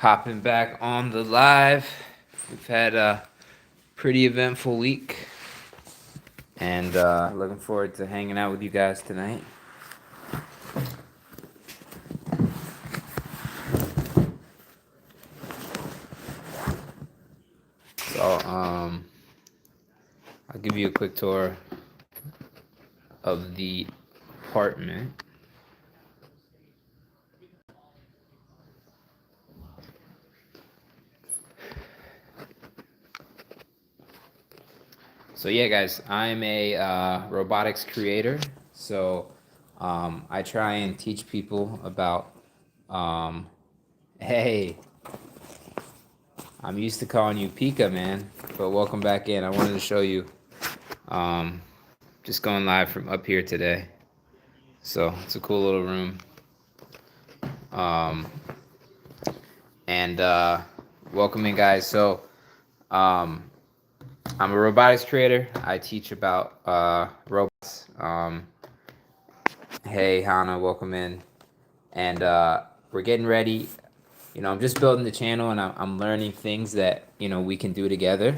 Hopping back on the live. We've had a pretty eventful week, and looking forward to hanging out with you guys tonight. So, I'll give you a quick tour of the apartment. So yeah, guys, I'm a robotics creator. So I try and teach people about. Hey, I'm used to calling you Pika, man, but welcome back in. I wanted to show you. Um, just going live from up here today. So it's a cool little room. Um, and welcome in, guys. So I'm a robotics creator. I teach about robots. Hey, Hannah, welcome in. And we're getting ready. I'm just building the channel, and I'm learning things that we can do together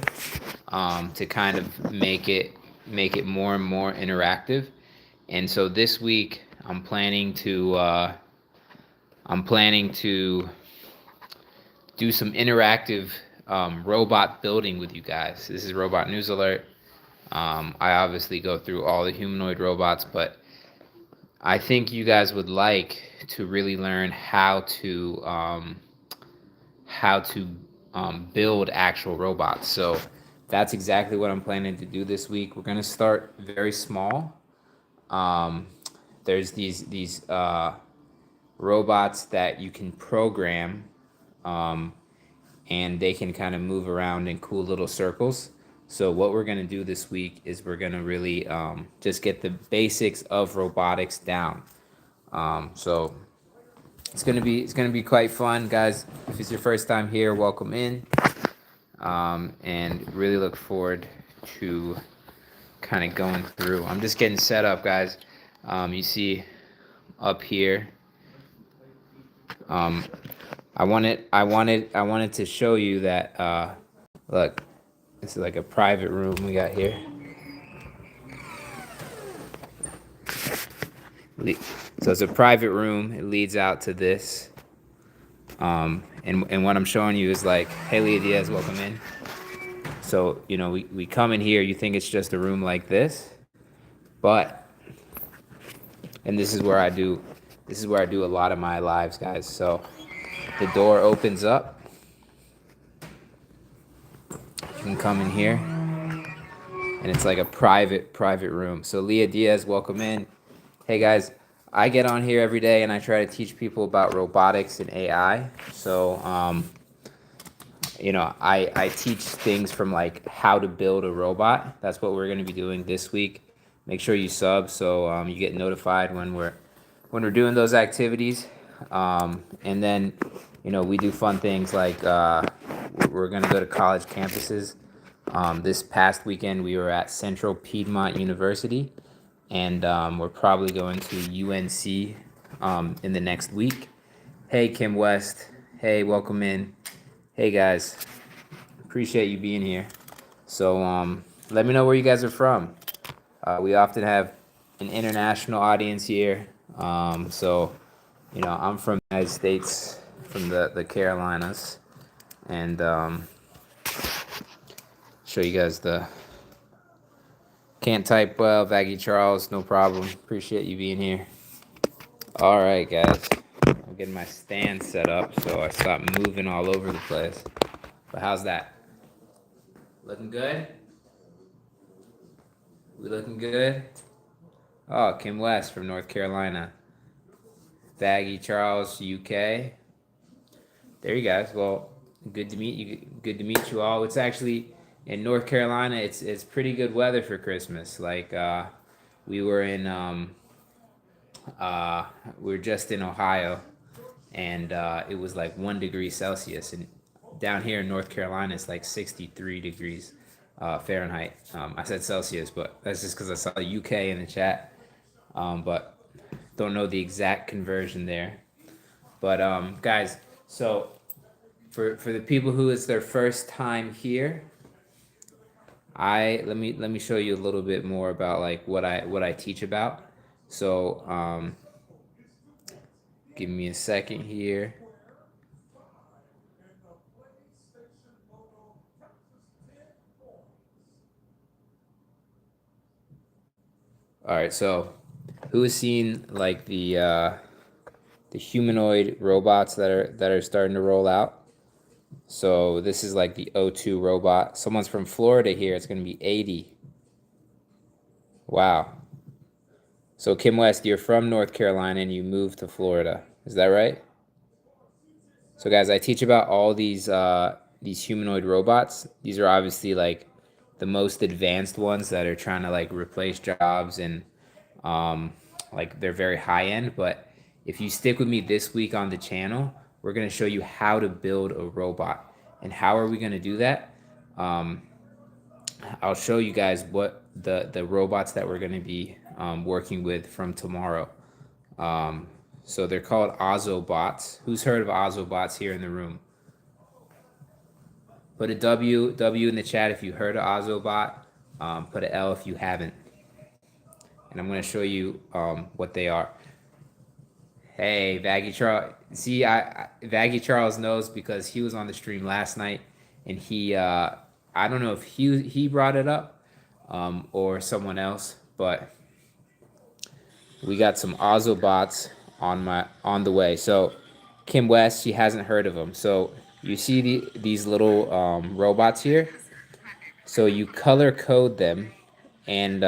to kind of make it more and more interactive. And so this week, I'm planning to do some interactive robot building with you guys. This is Robot News Alert. I obviously go through all the humanoid robots, but I think you guys would like to really learn how to build actual robots. So that's exactly what I'm planning to do this week. We're gonna start very small. Um, there's these robots that you can program, um, and they can kind of move around in cool little circles. So what we're gonna do this week is we're gonna really just get the basics of robotics down. So it's gonna be quite fun, guys. If it's your first time here, welcome in, and really look forward to kind of going through. I'm just getting set up, guys. You see up here. Um, I wanted to show you that. Look, this is like a private room we got here. So it's a private room. It leads out to this. And what I'm showing you is like, hey, Leah Diaz, welcome in. So, we come in here, you think it's just a room like this, but, and this is where I do a lot of my lives, guys. So the door opens up. You can come in here, and it's like a private room. So Leah Diaz, welcome in. Hey guys, I get on here every day and I try to teach people about robotics and AI. So, I teach things from like how to build a robot. That's what we're going to be doing this week. Make sure you sub so you get notified when we're doing those activities. And then, we do fun things like we're going to go to college campuses. This past weekend, we were at Central Piedmont University, and we're probably going to UNC in the next week. Hey, Kim West. Hey, welcome in. Hey, guys. Appreciate you being here. So let me know where you guys are from. We often have an international audience here. So, I'm from the United States, from the Carolinas, and show you guys the. Can't type well, Vaggie Charles, no problem. Appreciate you being here. All right, guys. I'm getting my stand set up so I stop moving all over the place. But how's that? Looking good? We looking good? Oh, Kim West from North Carolina. Vaggie Charles, UK. There you guys. Well, good to meet you. Good to meet you all. It's actually in North Carolina. It's pretty good weather for Christmas. Like we were in we were just in Ohio, and it was like 1 degree Celsius, and down here in North Carolina it's like 63 degrees Fahrenheit. I said Celsius, but that's just because I saw UK in the chat, but don't know the exact conversion there. But guys, so for the people who it's their first time here, I let me show you a little bit more about like what I teach about. So give me a second here. All right, so who has seen like the humanoid robots that are starting to roll out? So this is like the O2 robot. Someone's from Florida here. It's going to be 80. Wow. So Kim West, you're from North Carolina and you moved to Florida. Is that right? So guys, I teach about all these humanoid robots. These are obviously like the most advanced ones that are trying to like replace jobs and um, like they're very high end. But if you stick with me this week on the channel, we're gonna show you how to build a robot. And how are we gonna do that? Um, I'll show you guys what the robots that we're gonna be working with from tomorrow. Um, so they're called Ozobots. Who's heard of Ozobots here in the room? Put a W in the chat if you heard of Ozobot. Put an L if you haven't. And I'm going to show you what they are. Hey, Vaggy Charles. See, Vaggy Charles knows because he was on the stream last night, and he I don't know if he brought it up or someone else, but we got some Ozobots on the way. So Kim West, she hasn't heard of them. So you see these little robots here. So you color code them, and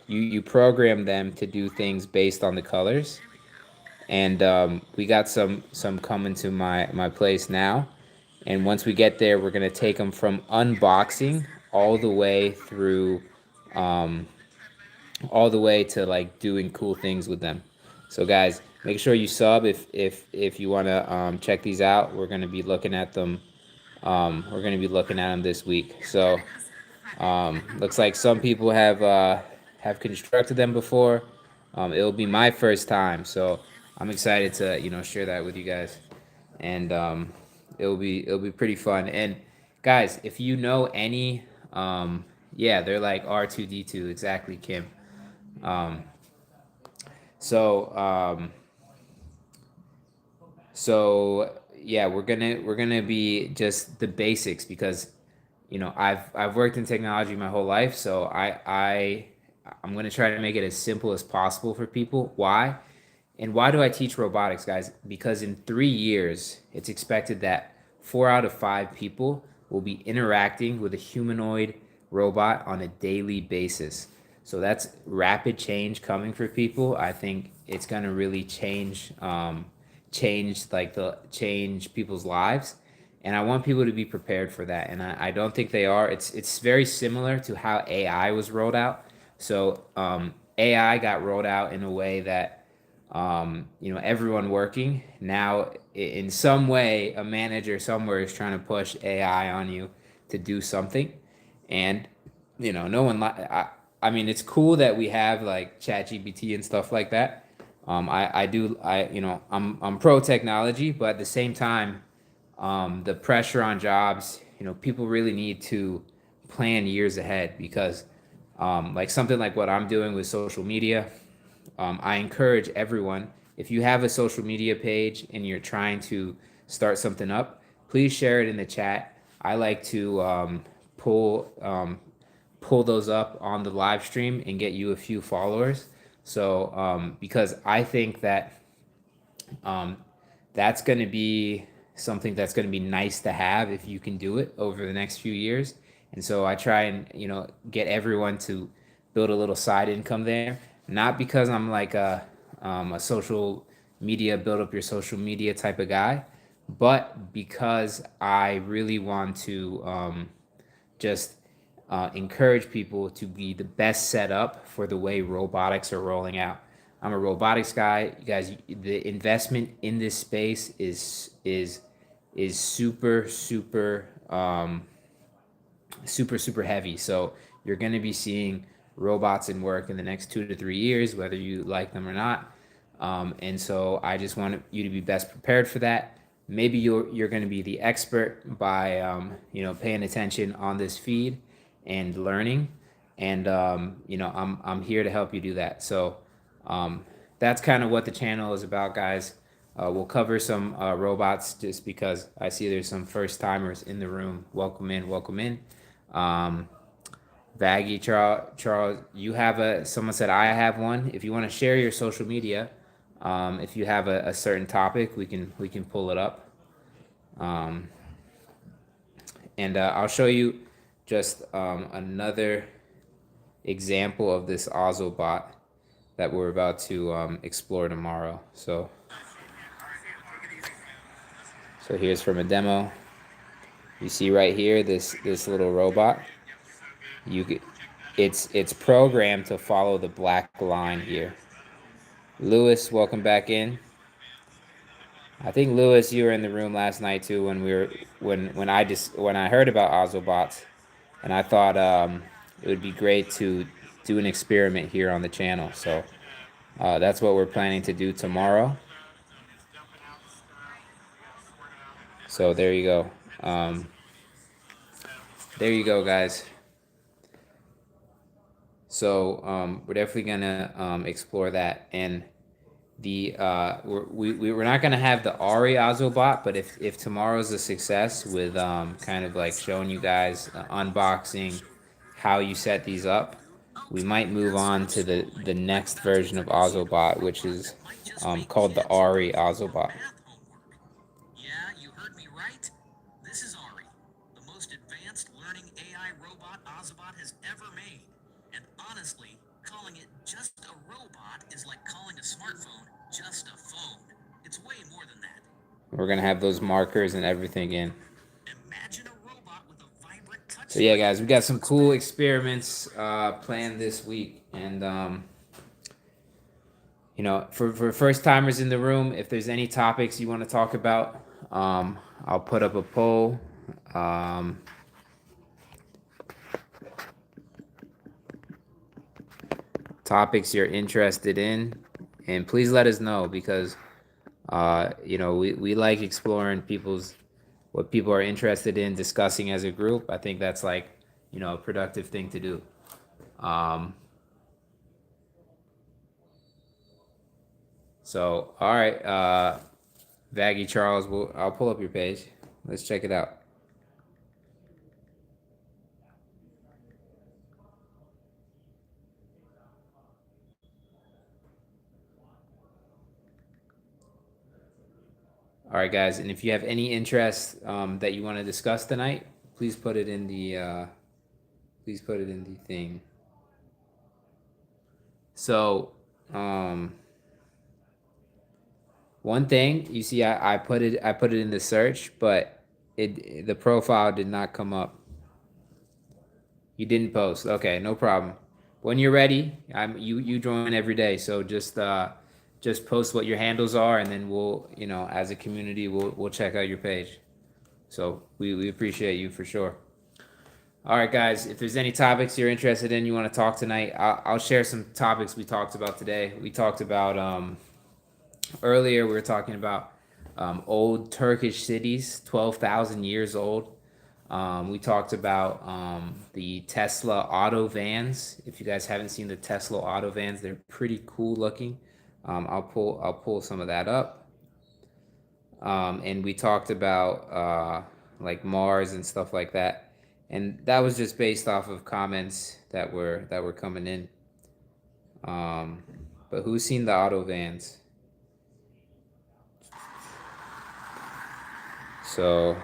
you program them to do things based on the colors. And we got some coming to my place now. And once we get there, we're gonna take them from unboxing all the way through, um, all the way to like doing cool things with them. So guys, make sure you sub if you wanna check these out. We're gonna be looking at them. We're gonna be looking at them this week. So looks like some people have constructed them before. It'll be my first time, so I'm excited to share that with you guys, and it'll be pretty fun. And guys, if you know any, yeah, they're like R2D2 exactly, Kim. Um, so so yeah, we're gonna be just the basics because I've worked in technology my whole life, so I'm gonna try to make it as simple as possible for people. Why? And why do I teach robotics, guys? Because in 3 years, it's expected that 4 out of 5 people will be interacting with a humanoid robot on a daily basis. So that's rapid change coming for people. I think it's gonna really change people's lives, and I want people to be prepared for that. And I don't think they are. It's very similar to how AI was rolled out. So AI got rolled out in a way that everyone working now in some way, a manager somewhere is trying to push AI on you to do something, and no one. I mean, it's cool that we have like ChatGPT and stuff like that. I do I'm pro technology, but at the same time, the pressure on jobs, people really need to plan years ahead because like something like what I'm doing with social media, I encourage everyone, if you have a social media page and you're trying to start something up, please share it in the chat. I like to pull those up on the live stream and get you a few followers. So because I think that um, that's going to be something that's going to be nice to have if you can do it over the next few years. And so I try and get everyone to build a little side income there. Not because I'm like a social media build up your social media type of guy, but because I really want to just encourage people to be the best set up for the way robotics are rolling out. I'm a robotics guy, you guys. The investment in this space is super heavy. So you're going to be seeing robots in work in the next 2 to 3 years, whether you like them or not. And so I just want you to be best prepared for that. maybe you're going to be the expert by paying attention on this feed and learning, and I'm here to help you do that. So um, that's kind of what the channel is about, guys. We'll cover some robots just because I see there's some first timers in the room. Welcome in, welcome in. um, Vaggy, Charles, you have someone said I have one. If you want to share your social media, if you have a certain topic, we can pull it up. Um, and I'll show you just another example of this Ozobot that we're about to explore tomorrow. So here's from a demo. You see right here this little robot. It's programmed to follow the black line here. Lewis, welcome back in. I think Lewis, you were in the room last night too when I heard about Ozobots, and I thought it would be great to do an experiment here on the channel. So that's what we're planning to do tomorrow. So there you go. There you go, guys. So we're definitely gonna explore that, and we're not gonna have the Ari Ozobot, but if tomorrow's a success with kind of like showing you guys unboxing how you set these up, we might move on to the next version of Ozobot, which is called the Ari Ozobot. Yeah, you heard me right. This is Ari, the most advanced learning AI robot Ozobot has ever made. And honestly, calling it just a robot is like calling a smartphone just a phone. It's way more than that. We're gonna have those markers and everything in. Imagine a robot with a vibrant touch. So yeah, guys, we got some cool experiments planned this week, and for first timers in the room, if there's any topics you want to talk about, I'll put up a poll. Topics you're interested in, and please let us know, because we like exploring what people are interested in discussing as a group. I think that's like a productive thing to do. So all right, Vaggy Charles, I'll pull up your page. Let's check it out. All right, guys, and if you have any interest that you want to discuss tonight, please put it in the thing. So, one thing you see, I put it in the search, but the profile did not come up. You didn't post. Okay, no problem. When you're ready, you join every day, so just post what your handles are, and then we'll, as a community, we'll check out your page. So we appreciate you for sure. All right, guys, if there's any topics you're interested in, you want to talk tonight, I'll share some topics we talked about today. We talked about earlier, we were talking about old Turkish cities, 12,000 years old. We talked about the Tesla auto vans. If you guys haven't seen the Tesla auto vans, they're pretty cool looking. I'll pull some of that up. And we talked about like Mars and stuff like that. And that was just based off of comments that were coming in. But who's seen the auto vans? So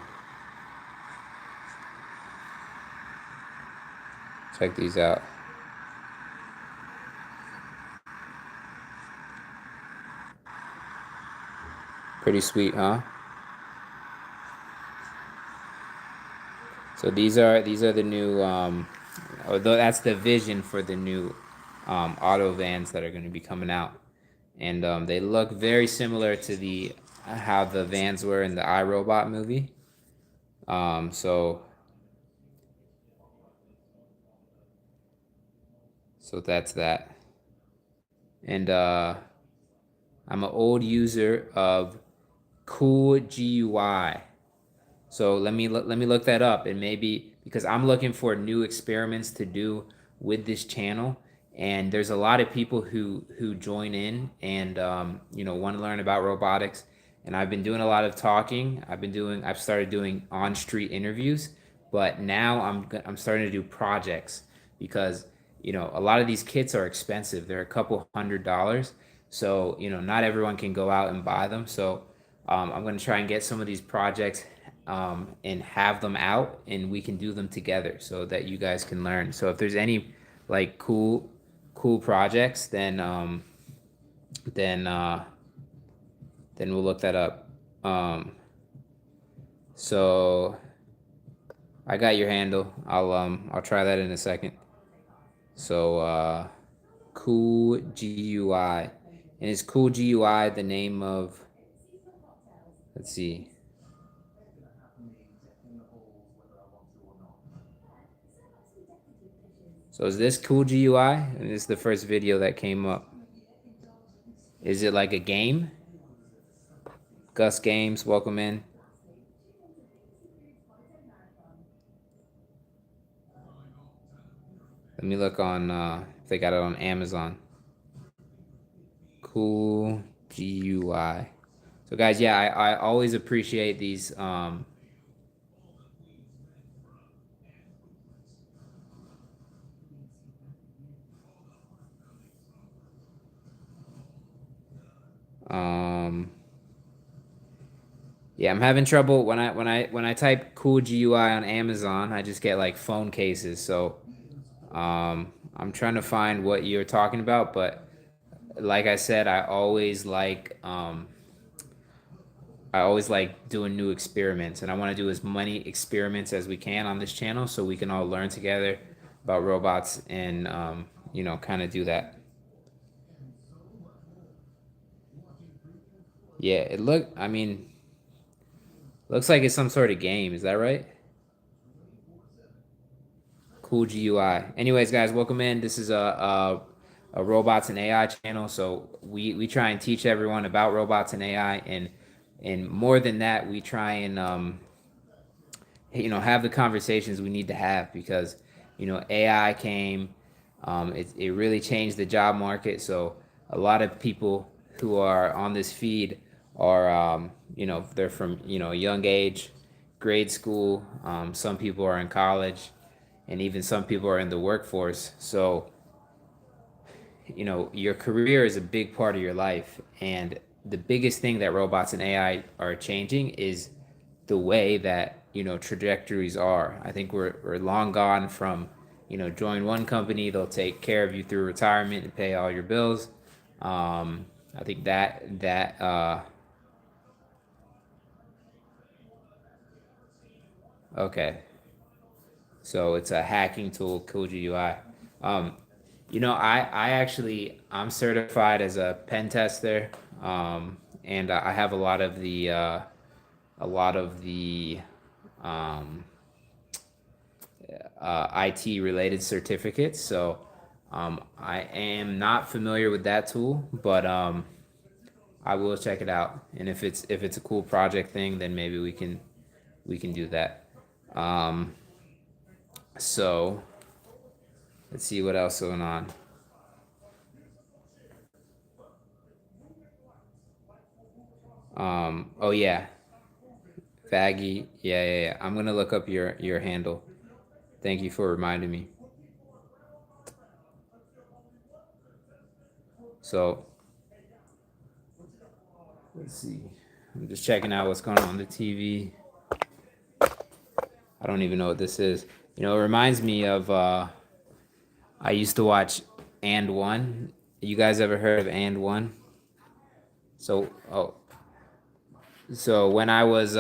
check these out. Pretty sweet, huh? So these are the new although that's the vision for the new auto vans that are going to be coming out. And they look very similar to how the vans were in the iRobot movie. So that's that. And I'm an old user of Cool GUI. So let me look that up, and maybe because I'm looking for new experiments to do with this channel, and there's a lot of people who join in and want to learn about robotics, and I've been doing a lot of talking. I've started doing on-street interviews, but now I'm starting to do projects because a lot of these kits are expensive. They're a couple $100s, so not everyone can go out and buy them. So I'm going to try and get some of these projects and have them out, and we can do them together so that you guys can learn. So if there's any like cool projects, then uh, then we'll look that up. So I got your handle. I'll try that in a second. So cool GUI, and is cool GUI the name of? Let's see. So is this cool GUI? And this is the first video that came up. Is it like a game? Gus Games, welcome in. Let me look on if they got it on Amazon. Cool GUI. So guys, yeah, I always appreciate these yeah, I'm having trouble when I type cool GUI on Amazon, I just get like phone cases. So I'm trying to find what you're talking about, but like I said, I always like doing new experiments, and I want to do as many experiments as we can on this channel so we can all learn together about robots and kind of do that. Yeah, I mean, looks like it's some sort of game. Is that right? Cool GUI. Anyways, guys, welcome in. This is a robots and AI channel. So we try and teach everyone about robots and AI, and more than that, we try and have the conversations we need to have because AI came, it really changed the job market. So a lot of people who are on this feed are they're from a young age, grade school. Some people are in college, and even some people are in the workforce. So your career is a big part of your life, and the biggest thing that robots and AI are changing is the way that trajectories are. I think we're long gone from join one company, they'll take care of you through retirement and pay all your bills. I think that okay. So it's a hacking tool, Cool GUI. Um, I actually I'm certified as a pen tester, and I have a lot of the um, IT related certificates. So I am not familiar with that tool, but I will check it out. And if it's a cool project thing, then maybe we can do that. Um, so let's see what else going on. Oh yeah, Faggy. Yeah. I'm gonna look up your handle. Thank you for reminding me. So let's see. I'm just checking out what's going on the TV. I don't even know what this is. It reminds me of I used to watch And One. You guys ever heard of And One? So so when I was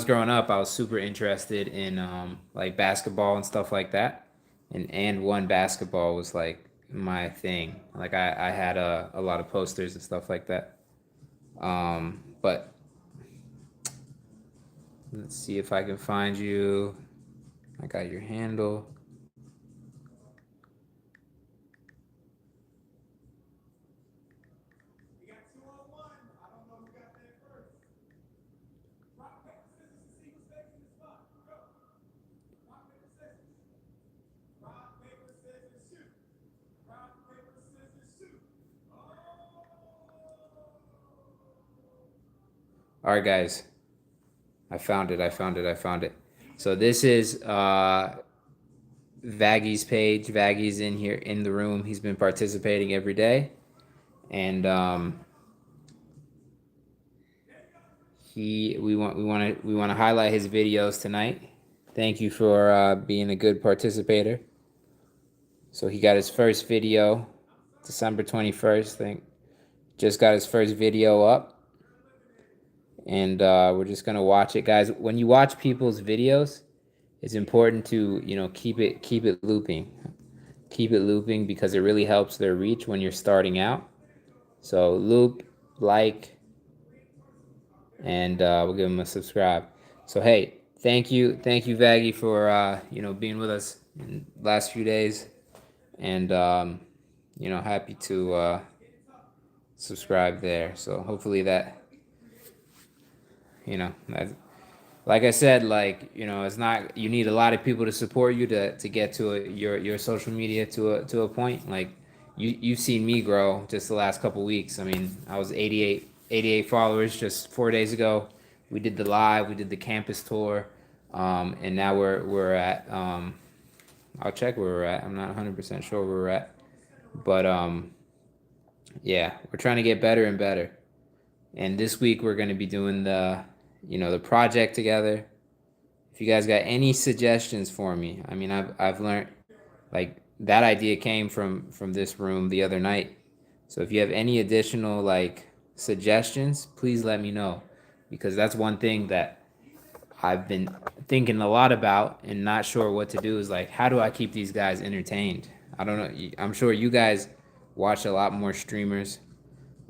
growing up, I was super interested in like basketball and stuff like that. And one basketball was like my thing. Like I had a lot of posters and stuff like that. But let's see if I can find you. I got your handle. All right, guys. I found it. I found it. I found it. So this is Vaggy's page. Vaggy's in here in the room. He's been participating every day, and we want to highlight his videos tonight. Thank you for being a good participator. So he got his first video, December 21st. I think just got his first video up, and we're just gonna watch it, guys. When you watch people's videos, it's important to keep it looping because it really helps their reach when you're starting out. So loop, like, and we'll give him a subscribe. So hey, thank you, Vaggy, for being with us in the last few days, and happy to subscribe there. So hopefully that that, like I said, it's not, you need a lot of people to support you to get to your social media to a point. Like you've seen me grow just the last couple weeks. I mean, I was 88 followers just 4 days ago. We did the live, we did the campus tour, and now we're at I'll check where we're at. I'm not 100% sure where we're at, but yeah, we're trying to get better and better. And this week we're going to be doing the project together. If you guys got any suggestions for me, I mean, I've learned, like, that idea came from this room the other night. So if you have any additional suggestions, please let me know, because that's one thing that I've been thinking a lot about and not sure what to do, is like, how do I keep these guys entertained? I don't know. I'm sure you guys watch a lot more streamers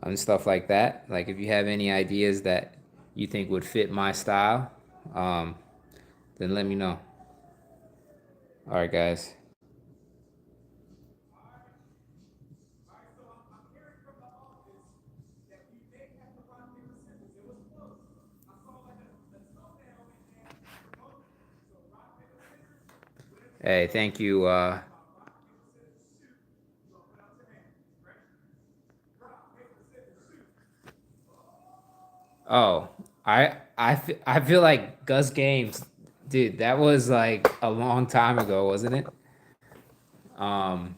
and stuff like that. Like, if you have any ideas that you think would fit my style, then let me know. All right, guys. Hey, thank you. Oh, I feel like Gus Games, dude. That was like a long time ago, wasn't it? Um,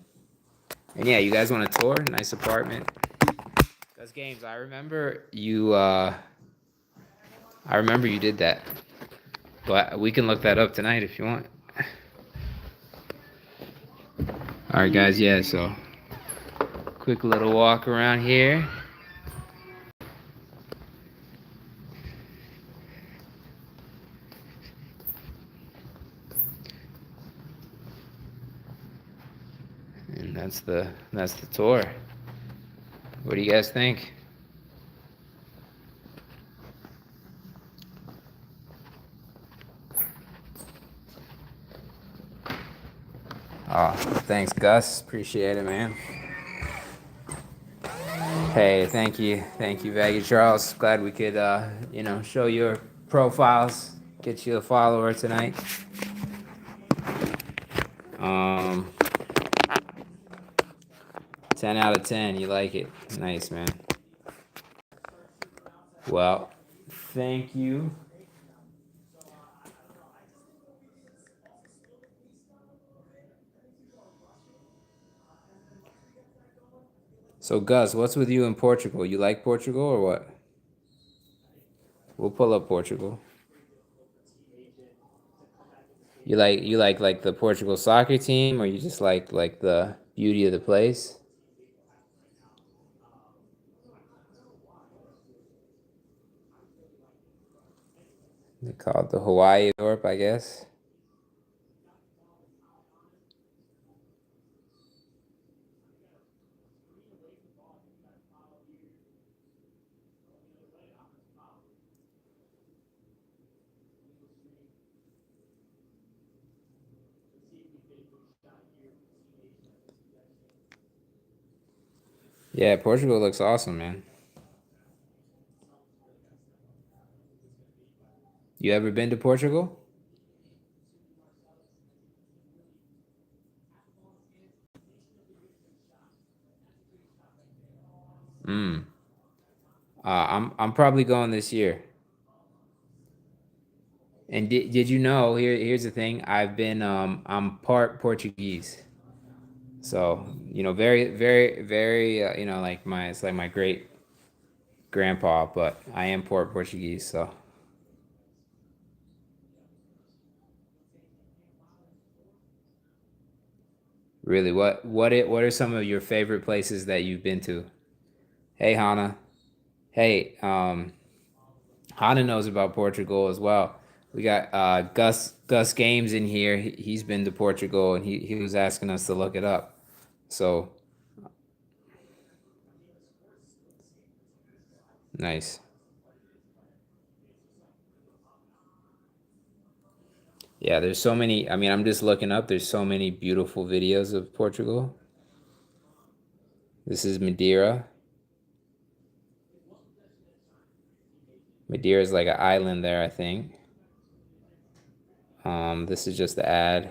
and yeah, you guys want a tour? Nice apartment. Gus Games, I remember you. I remember you did that, but we can look that up tonight if you want. All right, guys. Yeah. So, quick little walk around here. And that's the tour. What do you guys think? Oh, thanks, Gus. Appreciate it, man. Hey, thank you, Vaggy Charles. Glad we could, show your profiles, get you a follower tonight. Um, 10 out of 10. You like it? Nice, man. Well, thank you. So, Gus, what's with you in Portugal? You like Portugal or what? We'll pull up Portugal. You like the Portugal soccer team, or you just like the beauty of the place? They call it the Hawaii of Europe, I guess. Yeah, Portugal looks awesome, man. You ever been to Portugal? Mm. I'm probably going this year. And did you know, here's the thing, I'm part Portuguese. So, very, very, very, like it's like my great grandpa, but I am part Portuguese. So, really, what are some of your favorite places that you've been to? Hey, Hannah. Hey, Hannah knows about Portugal as well. We got Gus Games in here. He's been to Portugal, and he was asking us to look it up. So nice. Yeah, there's so many. I mean, I'm just looking up. There's so many beautiful videos of Portugal. This is Madeira. Madeira is like an island there, I think. This is just the ad.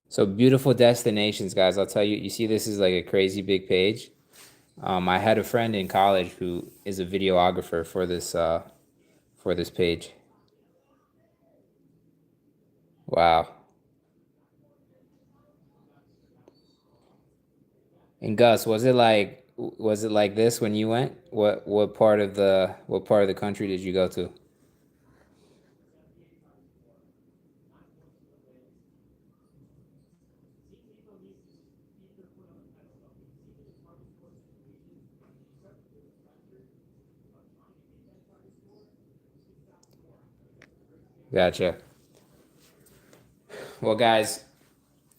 So beautiful destinations, guys. I'll tell you. You see, this is like a crazy big page. I had a friend in college who is a videographer for this page. Wow. And Gus, was it like this when you went? What part of the country did you go to? Gotcha. Well, guys,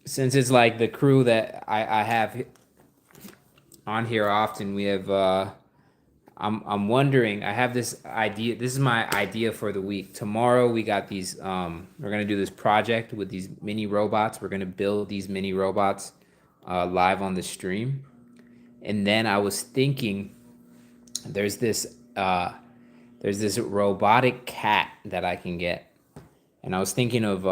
since it's like the crew that I have on here often, we have I'm wondering, I have this idea. This is my idea for the week. Tomorrow we got these we're gonna do this project with these mini robots. We're gonna build these mini robots live on the stream. And then I was thinking there's this there's this robotic cat that I can get. And I was thinking of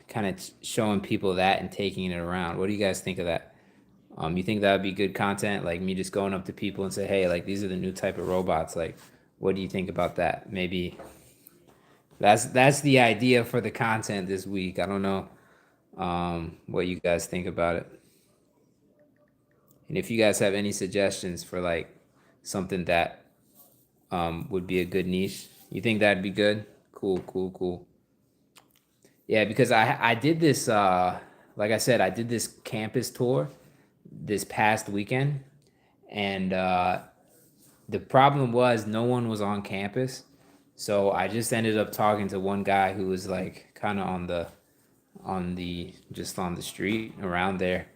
kind of showing people that and taking it around. What do you guys think of that? You think that would be good content? Like me just going up to people and say, "Hey, like these are the new type of robots. Like, what do you think about that?" Maybe that's the idea for the content this week. I don't know what you guys think about it, and if you guys have any suggestions for like something that would be a good niche, you think that'd be good? Cool, cool, cool. Yeah, because I did this like I said, I did this campus tour this past weekend, and the problem was no one was on campus. So I just ended up talking to one guy who was like kind of on the just on the street around there.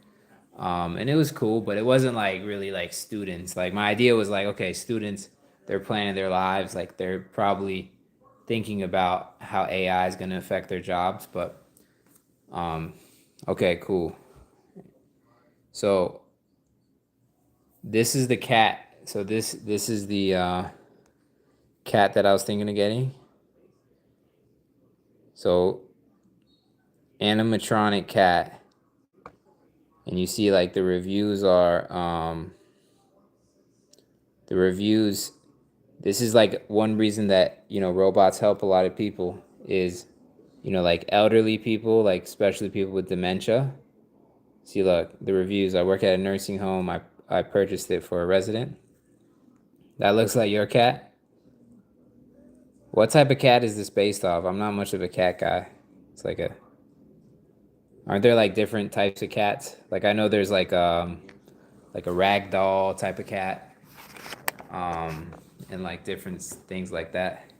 And it was cool, but it wasn't like really like students. Like my idea was like, okay, students, they're planning their lives, like they're probably thinking about how AI is going to affect their jobs, but um okay, cool. So this is the cat. So this is the cat that I was thinking of getting. So animatronic cat, and you see like the reviews. This is like one reason that robots help a lot of people is like elderly people, like especially people with dementia. See, look, the reviews. I work at a nursing home. I purchased it for a resident. That looks like your cat. What type of cat is this based off? I'm not much of a cat guy. It's like a Aren't there like different types of cats? Like I know there's like a ragdoll type of cat, um, and like different things like that.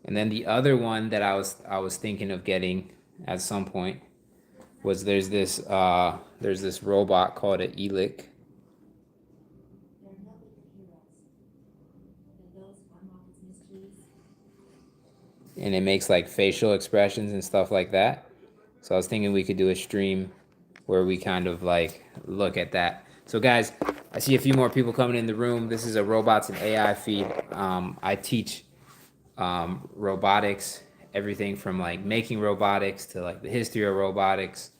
And then the other one that I was thinking of getting at some point was there's this robot called an Elic, and it makes like facial expressions and stuff like that. So I was thinking we could do a stream where we kind of like look at that. So guys, I see a few more people coming in the room. This is a robots and AI feed. I teach robotics, everything from like making robotics to like the history of robotics,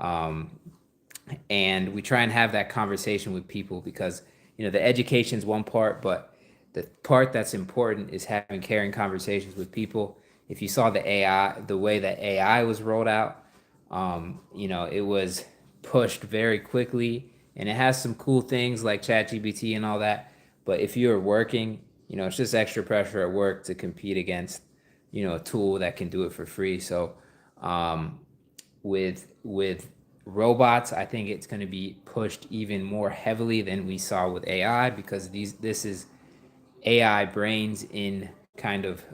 um, and we try and have that conversation with people because the education is one part, but the part that's important is having caring conversations with people. If you saw the way that AI was rolled out, it was pushed very quickly, and it has some cool things like ChatGPT and all that. But if you're working, it's just extra pressure at work to compete against, a tool that can do it for free. So, with robots, I think it's going to be pushed even more heavily than we saw with AI because this is AI brains in kind of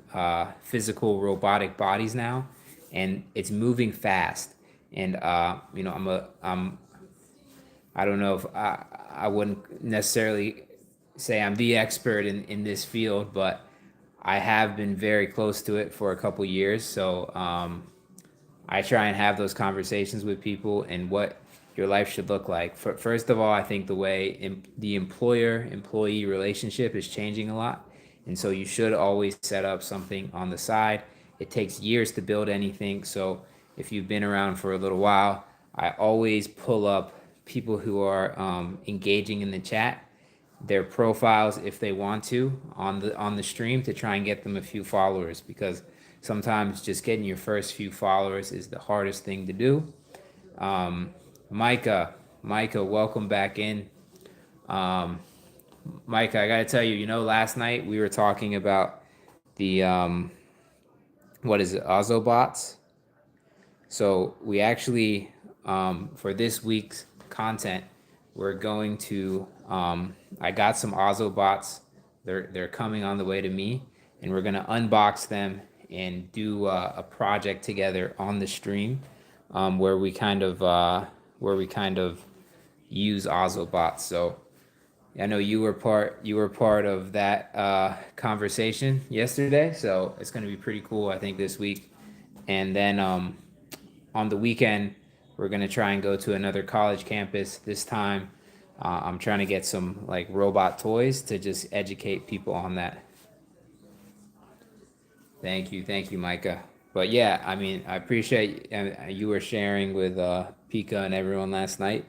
physical robotic bodies now, and it's moving fast. And I don't know if I wouldn't necessarily say I'm the expert in this field, but I have been very close to it for a couple years. So I try and have those conversations with people and what your life should look like. First of all, I think the way the employer-employee relationship is changing a lot. And so you should always set up something on the side. It takes years to build anything. So if you've been around for a little while, I always pull up people who are engaging in the chat, their profiles if they want to on the stream to try and get them a few followers because sometimes just getting your first few followers is the hardest thing to do. um, Micah, welcome back in. um, Micah, I gotta tell you, last night we were talking about the what is it, Ozobots. So we actually, for this week's content, we're going to. I got some Ozobots. They're coming on the way to me, and we're gonna unbox them and do a project together on the stream, where we kind of use Ozobots. So I know you were part of that conversation yesterday. So it's gonna be pretty cool, I think, this week, and then on the weekend, we're gonna try and go to another college campus. This time, I'm trying to get some like robot toys to just educate people on that. Thank you, Micah. But yeah, I mean, I appreciate you were sharing with Pika and everyone last night,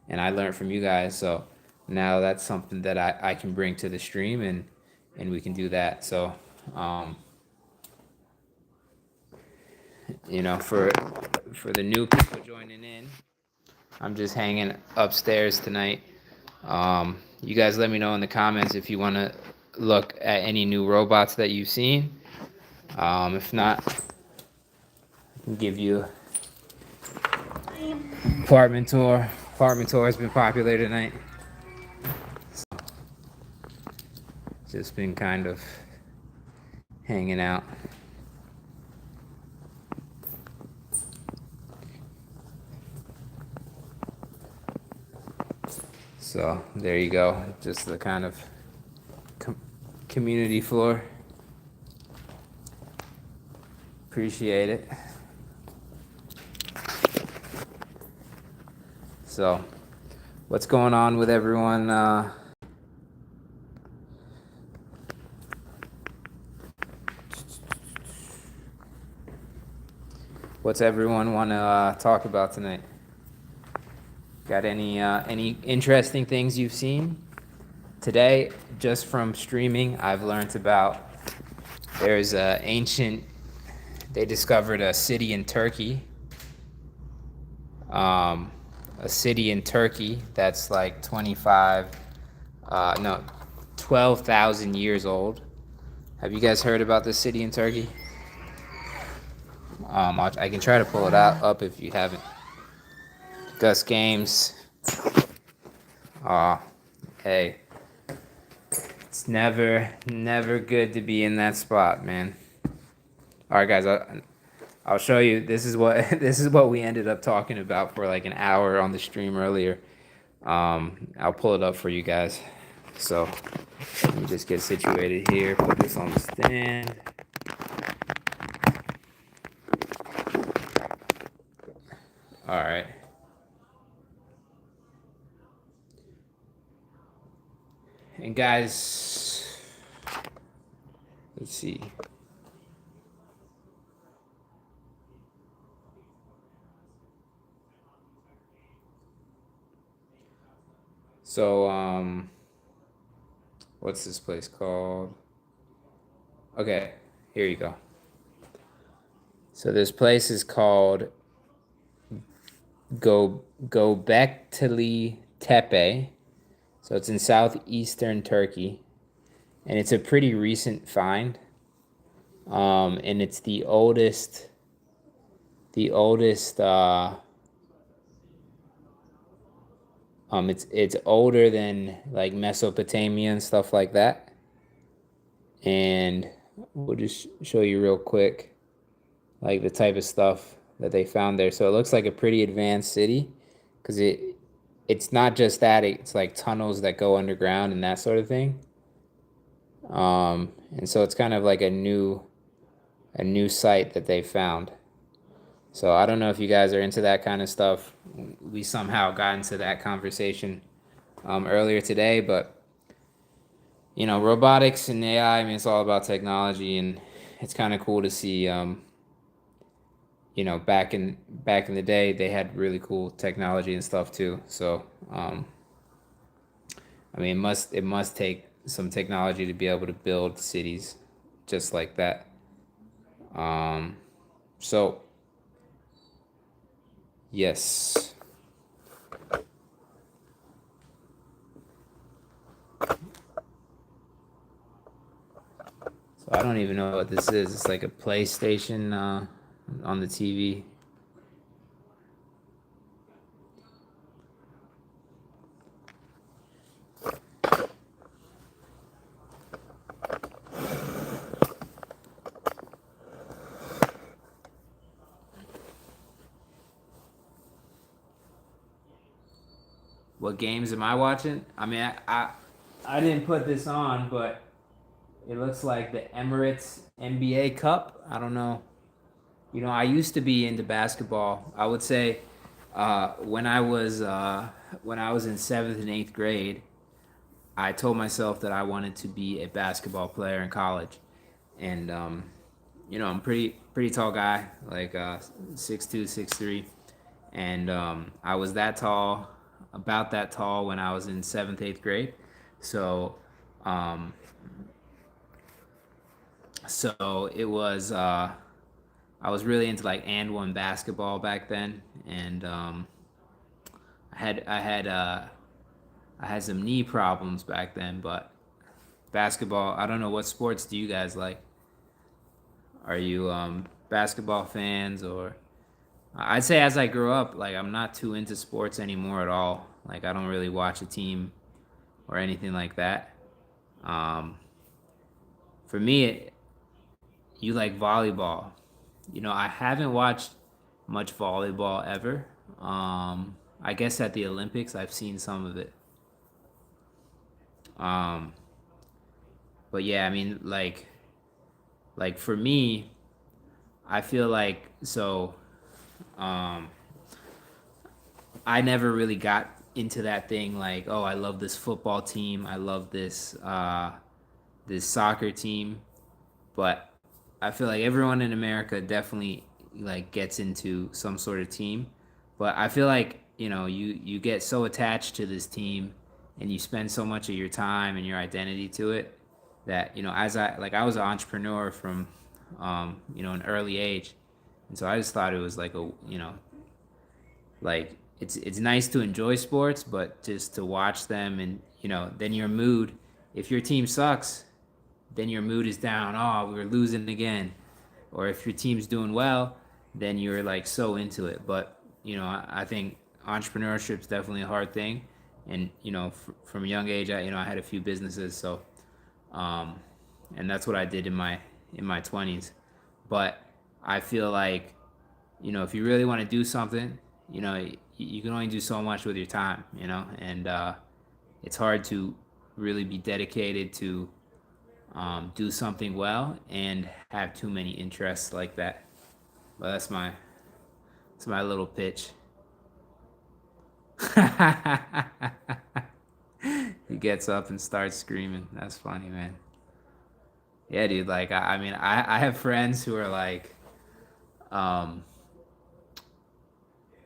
and I learned from you guys. So now that's something that I can bring to the stream, and we can do that. So, um, for the new people joining in, I'm just hanging upstairs tonight. You guys let me know in the comments if you want to look at any new robots that you've seen. If not, I can give you apartment tour. Apartment tour has been popular tonight. Just been kind of hanging out. So there you go. Just the kind of community floor. Appreciate it. So, what's going on with everyone? What's everyone want to talk about tonight? Got any interesting things you've seen today? Just from streaming, I've learned about there's a ancient. They discovered a city in Turkey. A city in Turkey that's like 12,000 years old. Have you guys heard about this city in Turkey? I can try to pull it up if you haven't. Gus Games. Hey, it's never good to be in that spot, man. All right, guys, I'll show you. This is what this is what we ended up talking about for like an hour on the stream earlier. I'll pull it up for you guys. So let me just get situated here. Put this on the stand. All right. And guys, let's see. So what's this place called? Okay, here you go. So this place is called Göbekli Tepe. So it's in southeastern Turkey, and it's a pretty recent find. And it's the oldest. It's older than like Mesopotamia and stuff like that. And we'll just show you real quick, like the type of stuff that they found there. So it looks like a pretty advanced city, because it's not just that, it's like tunnels that go underground and that sort of thing. And so it's kind of like a new site that they found. So I don't know if you guys are into that kind of stuff. We somehow got into that conversation earlier today, but robotics and AI. I mean, it's all about technology, and it's kind of cool to see. Back in the day, they had really cool technology and stuff too. So, I mean, it must take some technology to be able to build cities just like that. So yes. So I don't even know what this is. It's like a PlayStation on the TV. What games am I watching? I mean, I didn't put this on, but it looks like the Emirates NBA Cup. I don't know. I used to be into basketball. I would say when I was in seventh and eighth grade, I told myself that I wanted to be a basketball player in college, and I'm pretty tall guy, like 6'2", 6'3", and I was that tall, about that tall when I was in seventh, eighth grade. So, um, so it was. I was really into like and one basketball back then, and I had I had I had some knee problems back then, but basketball. I don't know, what sports do you guys like? Are you basketball fans? Or I'd say as I grew up, like I'm not too into sports anymore at all. Like I don't really watch a team or anything like that. Um, for me, you like volleyball. I haven't watched much volleyball ever. I guess at the Olympics, I've seen some of it. Um, but yeah, I mean, like for me, I feel like so. Um, I never really got into that thing like, oh, I love this football team. I love this soccer team. But I feel like everyone in America definitely like gets into some sort of team. But I feel like you get so attached to this team, and you spend so much of your time and your identity to it, that as I was an entrepreneur from an early age, and so I just thought it was like it's nice to enjoy sports, but just to watch them, and then your mood, if your team sucks, then your mood is down. Oh, we were losing again. Or if your team's doing well, then you're like so into it. But I think entrepreneurship's definitely a hard thing, and from a young age, I had a few businesses, so um, and that's what I did in my 20s. But I feel like if you really want to do something, you can only do so much with your time, and it's hard to really be dedicated to do something well and have too many interests like that. But that's my little pitch. He gets up and starts screaming. That's funny, man. Yeah, dude. Like I mean, I have friends who are like, um,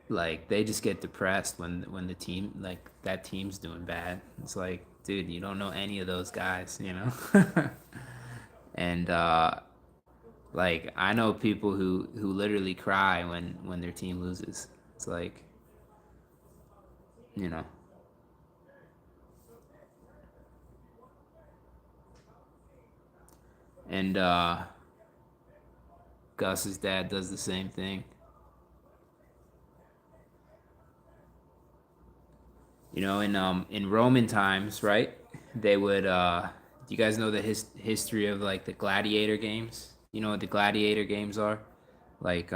like they just get depressed when the team like that team's doing bad. It's like, dude, you don't know any of those guys, you know. And like I know people who literally cry when their team loses. It's like, you know. And Gus's dad does the same thing. You know, in Roman times, right? They would do you guys know the history of like the gladiator games? You know what the gladiator games are? Like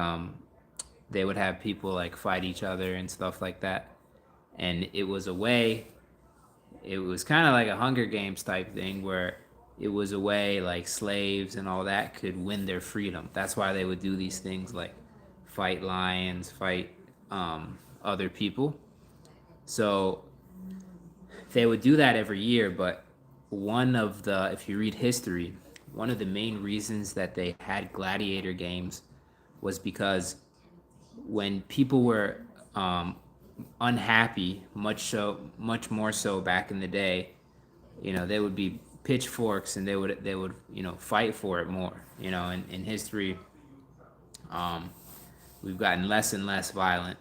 they would have people like fight each other and stuff like that. And it was a way, it was kind of like a Hunger Games type thing where it was a way like slaves and all that could win their freedom. That's why they would do these things like fight lions, fight other people. So they would do that every year, but if you read history, one of the main reasons that they had gladiator games was because when people were unhappy, much more so back in the day, you know, there would be pitchforks and they would fight for it more. You know, in history, um, we've gotten less and less violent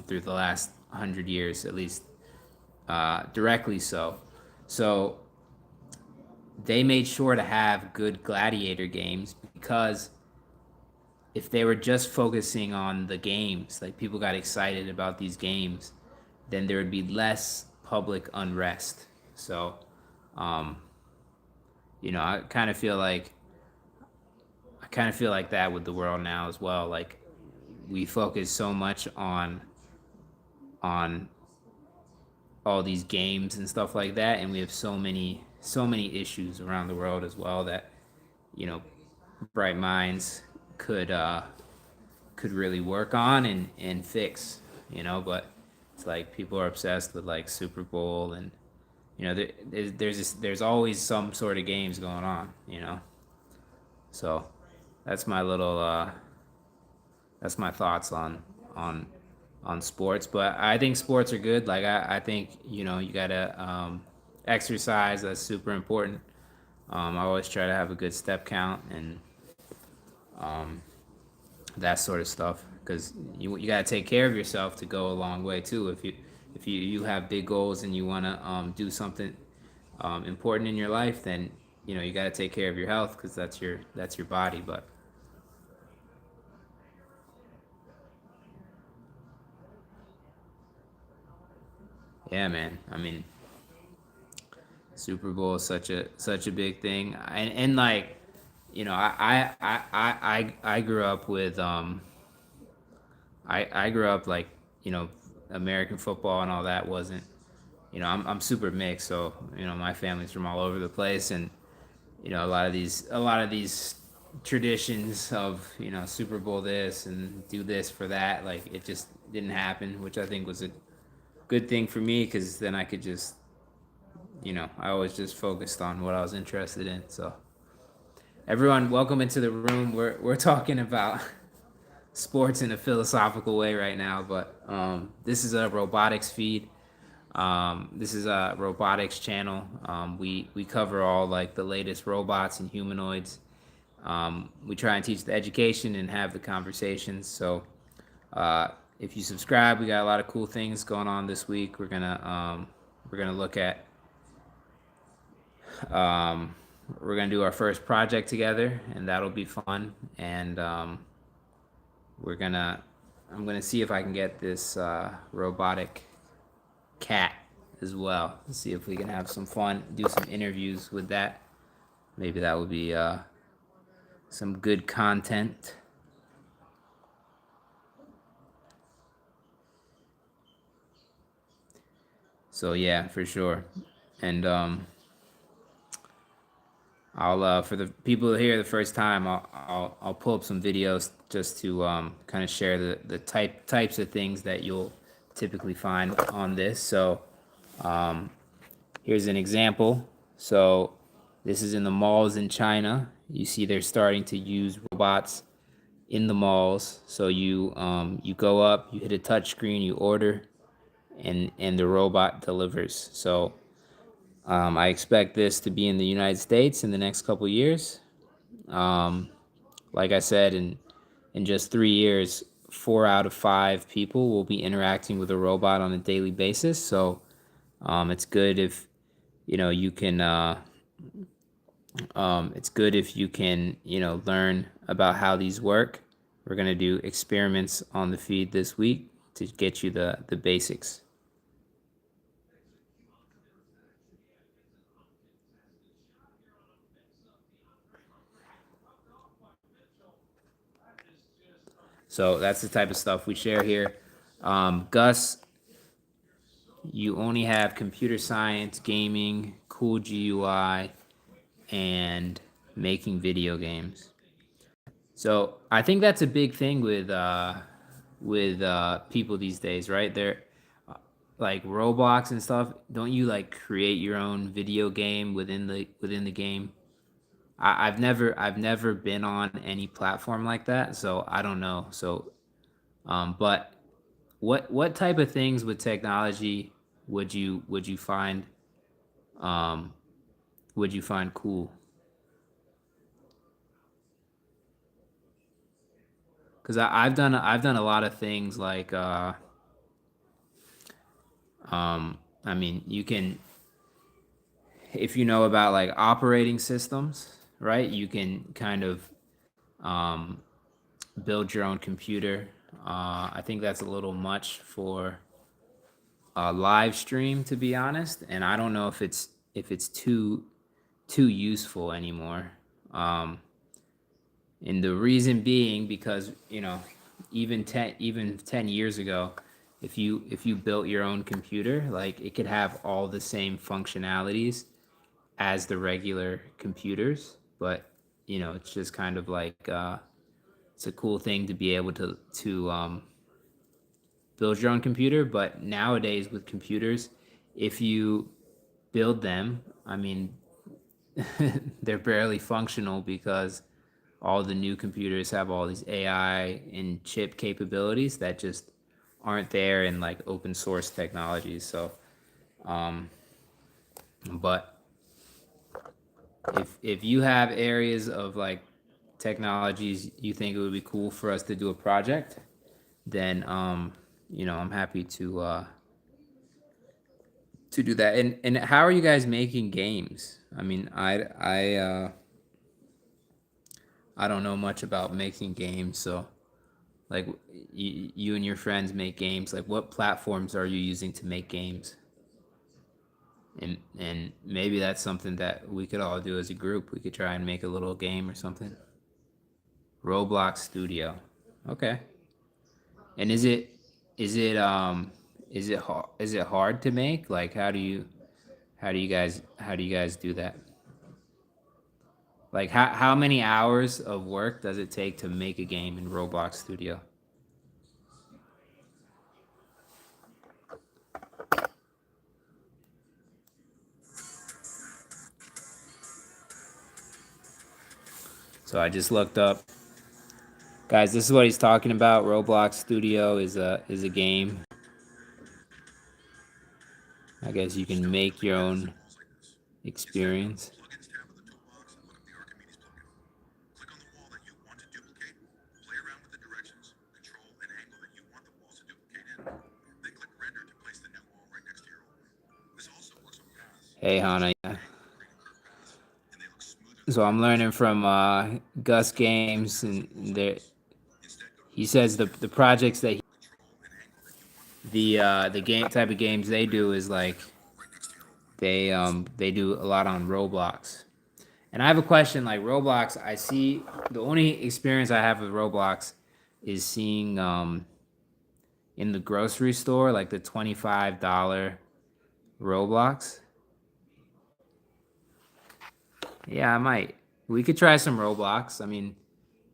through the last 100 years, at least directly so. So they made sure to have good gladiator games because if they were just focusing on the games, like people got excited about these games, then there would be less public unrest. So, um, you know, I kind of feel like that with the world now as well. Like we focus so much on all these games and stuff like that, and we have so many issues around the world as well that you know bright minds could could really work on and fix, you know. But it's like people are obsessed with like Super Bowl and you know there's always some sort of games going on, you know. So that's my little that's my thoughts on on sports. But I think sports are good. Like I think you know you gotta exercise. That's super important. I always try to have a good step count and um, that sort of stuff because you got to take care of yourself to go a long way too. If you have big goals and you want to do something important in your life, then you know you got to take care of your health because that's your body. But yeah, man. I mean, Super Bowl is such a big thing, and like you know, I grew up with I grew up like you know American football and all that wasn't you know I'm super mixed, so you know my family's from all over the place, and you know a lot of these traditions of you know Super Bowl this and do this for that, like it just didn't happen, which I think was a good thing for me because then I could just you know I always just focused on what I was interested in. So everyone, welcome into the room. We're talking about sports in a philosophical way right now, but this is a robotics feed. This is a robotics channel. We cover all like the latest robots and humanoids. We try and teach the education and have the conversations. So if you subscribe, we got a lot of cool things going on this week. We're gonna look at we're gonna do our first project together, and that'll be fun. And we're gonna I'm gonna see if I can get this robotic cat as well. See if we can have some fun, do some interviews with that. Maybe that would be some good content. So yeah, for sure. And I'll for the people here the first time, I'll pull up some videos just to kind of share the types of things that you'll typically find on this. So um, here's an example. So this is in the malls in China. You see they're starting to use robots in the malls. So you go up, you hit a touch screen, you order, and the robot delivers. So I expect this to be in the United States in the next couple years. Um, like I said, in just 3 years, 4 out of 5 people will be interacting with a robot on a daily basis. So it's good if you can. It's good if you can learn about how these work. We're gonna do experiments on the feed this week to get you the basics. So that's the type of stuff we share here. Gus, you only have computer science, gaming, cool GUI, and making video games. So I think that's a big thing with people these days, right? They're like Roblox and stuff. Don't you like create your own video game within the game? I've never been on any platform like that, so I don't know. So, but what type of things with technology would you find um would you find cool? Because I've done a lot of things like I mean you can, if you know about like operating systems, right? You can kind of um, build your own computer. I think that's a little much for a live stream, to be honest, and I don't know if it's too useful anymore. Um, and the reason being because even 10 years ago, if you built your own computer, like it could have all the same functionalities as the regular computers, but it's just kind of like it's a cool thing to be able to build your own computer. But nowadays with computers, if you build them, I mean, they're barely functional because all the new computers have all these AI and chip capabilities that just aren't there in like open source technologies. So, um, but if you have areas of like technologies you think it would be cool for us to do a project, then I'm happy to do that. And how are you guys making games? I mean, I don't know much about making games, so like you and your friends make games. Like, what platforms are you using to make games? And maybe that's something that we could all do as a group. We could try and make a little game or something. Roblox Studio. Okay. And is it hard to make? Like, how do you guys do that? Like, how many hours of work does it take to make a game in Roblox Studio? So I just looked up, guys. This is what he's talking about. Roblox Studio is a game. I guess you can make your own experience. Plugins tab of the toolbox and look up the Archimedes plugin. Click on the wall that you want to duplicate, play around with the directions, control an angle that you want the walls to duplicate in, then click render to place the new wall right next to your old one. This also works on paths. Hey, Hana. Yeah. Creating curved paths, and they look smoother than So I'm previous learning ones. from Gus Games, and there Instead, go to the he wall says settings, the projects that control an angle that you want the wall to duplicate the in, game type of games they do is place the like new wall right next to your old one. they do a lot on Roblox. And I have a question, like Roblox, I see the only experience I have with Roblox is seeing in the grocery store like the $25 Roblox. Yeah, I might. We could try some Roblox. I mean,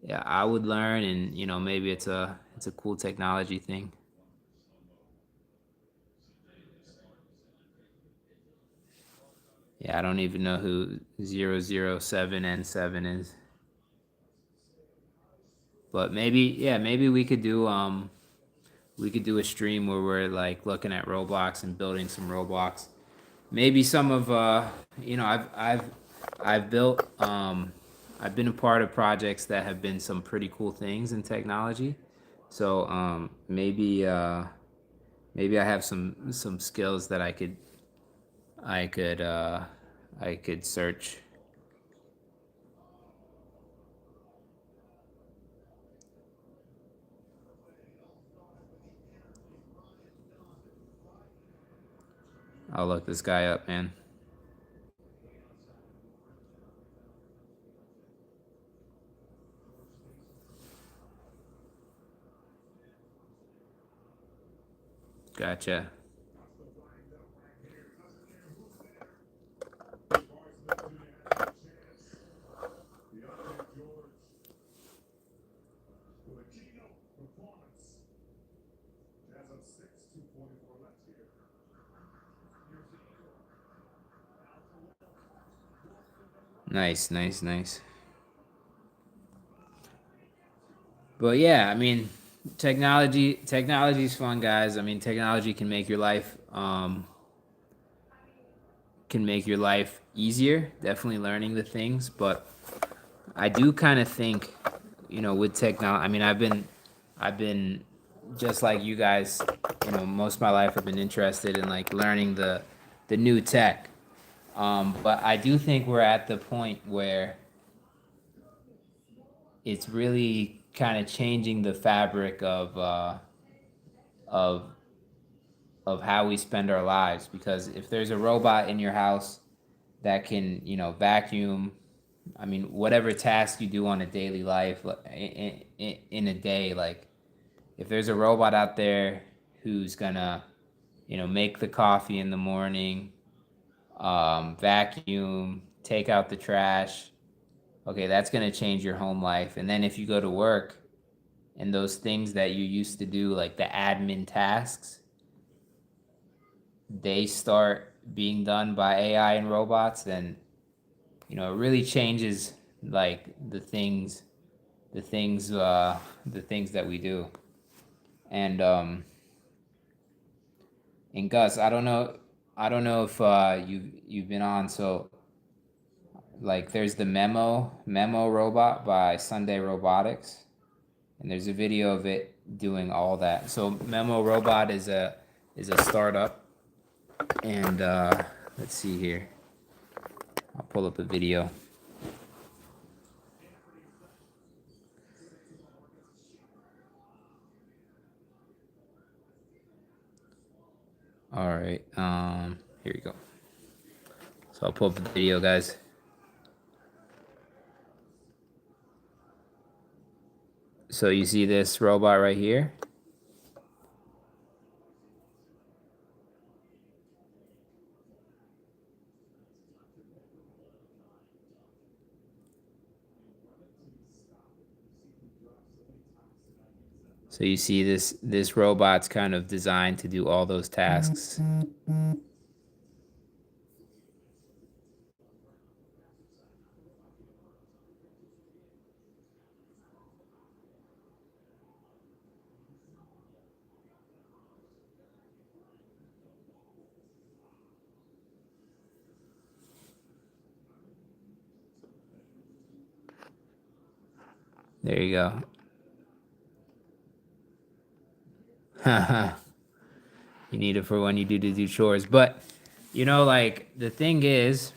yeah, I would learn, and maybe it's a cool technology thing. Yeah, I don't even know who 007N7 is. But maybe, yeah, maybe we could do a stream where we're like looking at Roblox and building some Roblox. Maybe some of I've built I've been a part of projects that have been some pretty cool things in technology. So maybe I have some skills that I could I could search. I'll look this guy up, man. Gotcha. Nice, nice, nice. But yeah, I mean, technology is fun, guys. I mean, technology can make your life easier. Definitely learning the things, but I do kind of think, with technology. I mean, I've been just like you guys. Most of my life I've been interested in like learning the new tech. But I do think we're at the point where it's really kind of changing the fabric of of how we spend our lives. Because if there's a robot in your house that can, vacuum, I mean, whatever task you do on a daily life, in a day, like if there's a robot out there who's gonna, make the coffee in the morning, vacuum, take out the trash, okay, that's gonna change your home life. And then if you go to work and those things that you used to do, like the admin tasks, they start being done by AI and robots, then it really changes like the things the things that we do. And Gus, I don't know if you've been on. So like there's the Memo robot by Sunday Robotics, and there's a video of it doing all that. So Memo robot is a startup, and let's see here. I'll pull up a video. All right. Here we go. So I'll pull up the video, guys. So you see this robot right here? So you see this robot's kind of designed to do all those tasks. There you go. You need it for when you do chores. But like the thing is,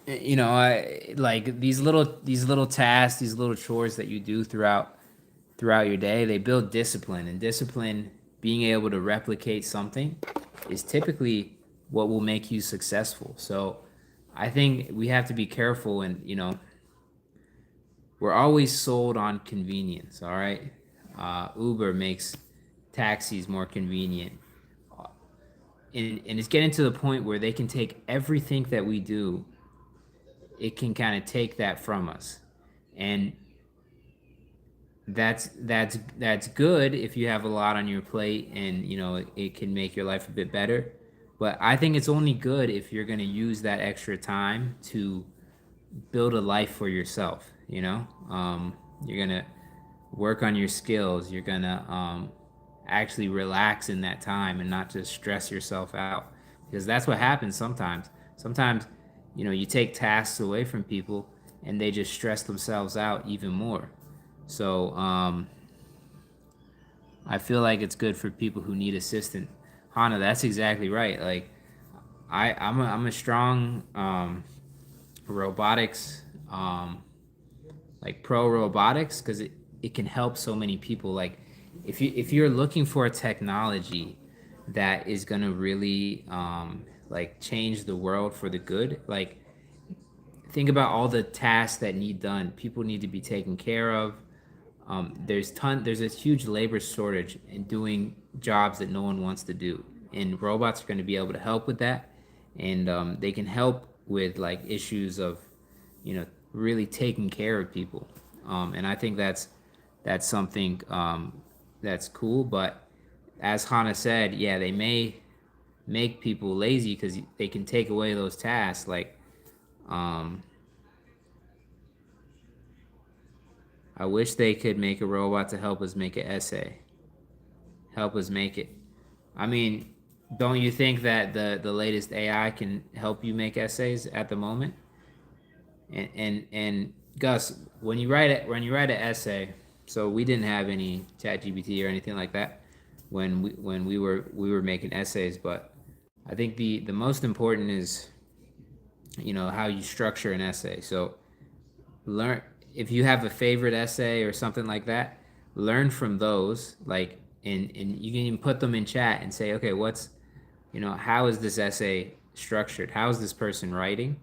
I like these little tasks, these little chores that you do throughout your day, they build discipline, and discipline, being able to replicate something, is typically what will make you successful. So I think we have to be careful, and we're always sold on convenience. All right, Uber makes taxis more convenient, and it's getting to the point where they can take everything that we do. It can kind of take that from us, and that's good if you have a lot on your plate, and it can make your life a bit better. But I think it's only good if you're going to use that extra time to build a life for yourself. You're gonna work on your skills. You're gonna actually relax in that time and not just stress yourself out, because that's what happens sometimes. Sometimes, you take tasks away from people and they just stress themselves out even more. So I feel like it's good for people who need assistance. Hana, that's exactly right. Like I'm a strong robotics, like pro robotics, because it can help so many people. Like if you're looking for a technology that is gonna really like change the world for the good, like think about all the tasks that need done. People need to be taken care of. There's a huge labor shortage in doing jobs that no one wants to do, and robots are going to be able to help with that, and they can help with like issues of, really taking care of people, and I think that's something that's cool. But as Hana said, yeah, they may make people lazy because they can take away those tasks, like um, I wish they could make a robot to help us make an essay. Help us make it. I mean, don't you think that the latest AI can help you make essays at the moment? And Gus, when you write an essay, so we didn't have any Chat GPT or anything like that when we were making essays, but I think the most important is, how you structure an essay. So learn, if you have a favorite essay or something like that, learn from those, like, and you can even put them in chat and say, okay, how is this essay structured, how is this person writing,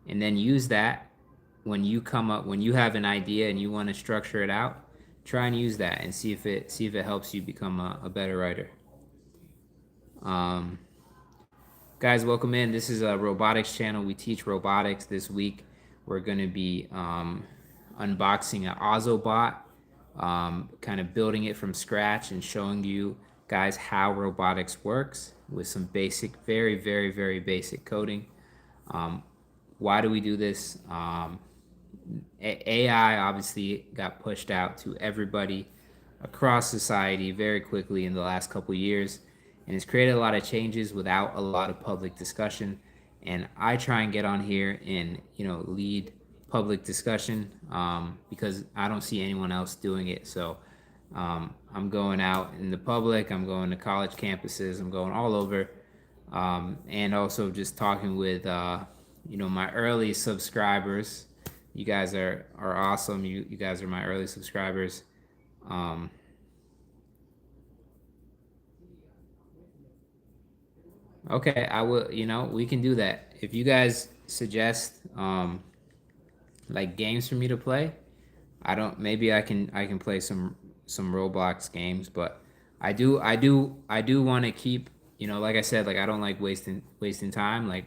and then use that when you have an idea and you want to structure it out. Try and use that and see if it helps you become a better writer. um, Guys, welcome in. This is a robotics channel. We teach robotics. This week we're going to be unboxing an Ozobot, kind of building it from scratch and showing you guys how robotics works with some basic, very, very, very basic coding. Um, why do we do this? AI obviously got pushed out to everybody across society very quickly in the last couple years, and it's created a lot of changes without a lot of public discussion. And I try and get on here and lead public discussion, because I don't see anyone else doing it. So I'm going out in the public. I'm going to college campuses. I'm going all over, and also just talking with my early subscribers. You guys are awesome. You guys are my early subscribers. Um, okay, I will. We can do that. If you guys suggest like games for me to play, I don't. Maybe I can play some Roblox games, but I do want to keep. Like I said, like I don't like wasting time. Like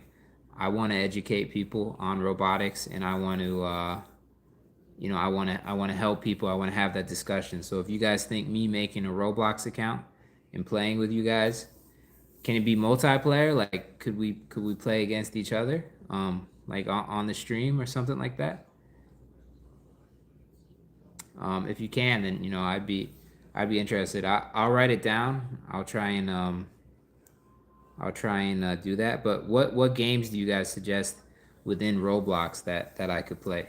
I want to educate people on robotics, and I want to. I want to help people. I want to have that discussion. So if you guys think me making a Roblox account and playing with you guys, can it be multiplayer? Like could we play against each other? Like on the stream or something like that? If you can, then I'd be interested. I'll write it down. I'll try and do that. But what games do you guys suggest within Roblox that I could play?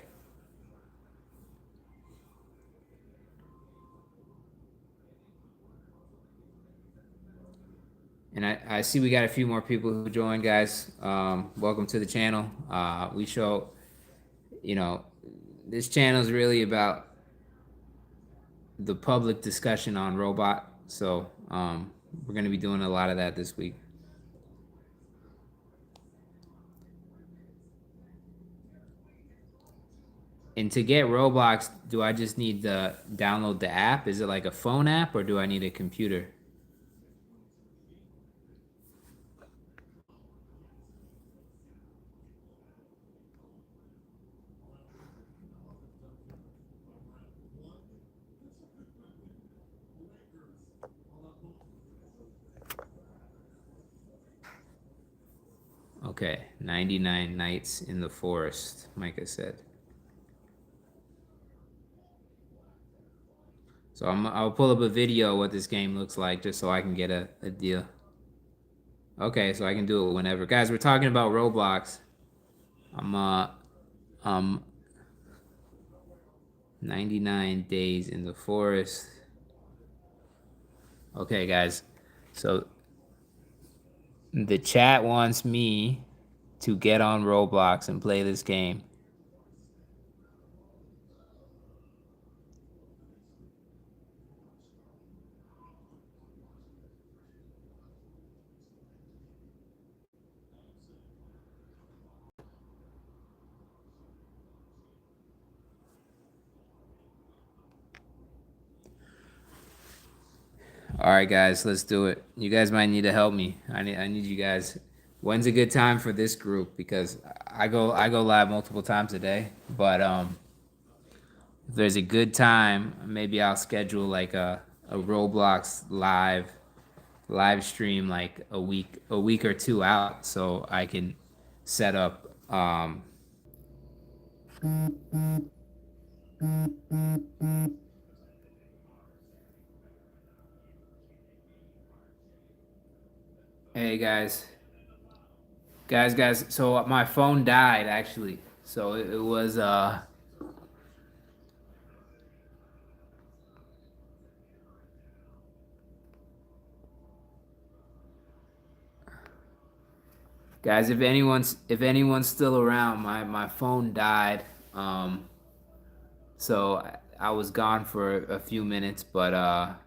And I see we got a few more people who joined, guys. Welcome to the channel. We show, you know, this channel is really about the public discussion on robot. So we're going to be doing a lot of that this week. And to get Roblox, do I just need to download the app? Is it like a phone app, or do I need a computer? Okay, 99 Nights in the Forest, Micah said. So I'll pull up a video of what this game looks like just so I can get a deal. Okay, so I can do it whenever. Guys, we're talking about Roblox. I'm um 99 Days in the Forest. Okay, guys. So the chat wants me to get on Roblox and play this game. All right, guys, let's do it. You guys might need to help me. I need you guys. When's a good time for this group? Because I go live multiple times a day. But if there's a good time, maybe I'll schedule like a Roblox live stream like a week or two out, so I can set up. Hey guys. So my phone died actually. So it was guys, if anyone's still around, my phone died. So I was gone for a few minutes, but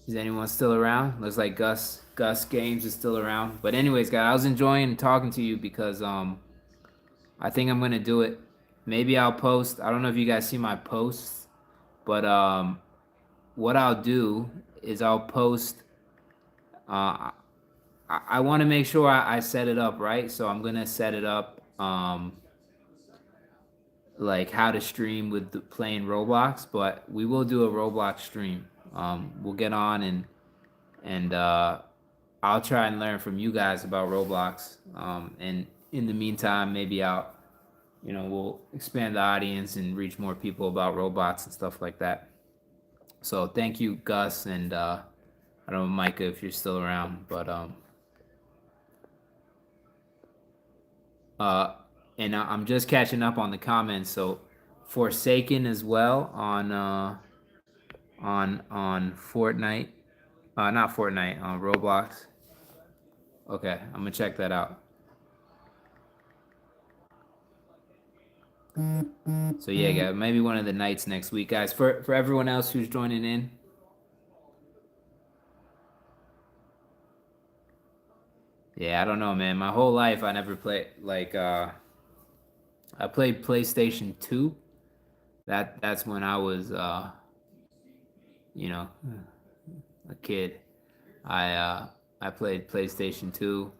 is anyone still around? Looks like Gus Games is still around. But anyways, guys, I was enjoying talking to you because I think I'm gonna do it. Maybe I'll post. I don't know if you guys see my posts, but what I'll do is I'll post. I want to make sure I set it up right, so I'm gonna set it up. Like how to stream with playing Roblox, but we will do a Roblox stream. We'll get on and I'll try and learn from you guys about Roblox. And in the meantime, maybe we'll expand the audience and reach more people about robots and stuff like that. So thank you, Gus, and I don't know, Micah, if you're still around, but uh, and I'm just catching up on the comments. So Forsaken as well on Fortnite, not Fortnite, on Roblox. Okay, I'm gonna check that out. So yeah, guys, maybe one of the nights next week, guys. For everyone else who's joining in, yeah, I don't know, man. My whole life, I never played like I played PlayStation 2. That's when I was you know, a kid. I uh I played PlayStation 2,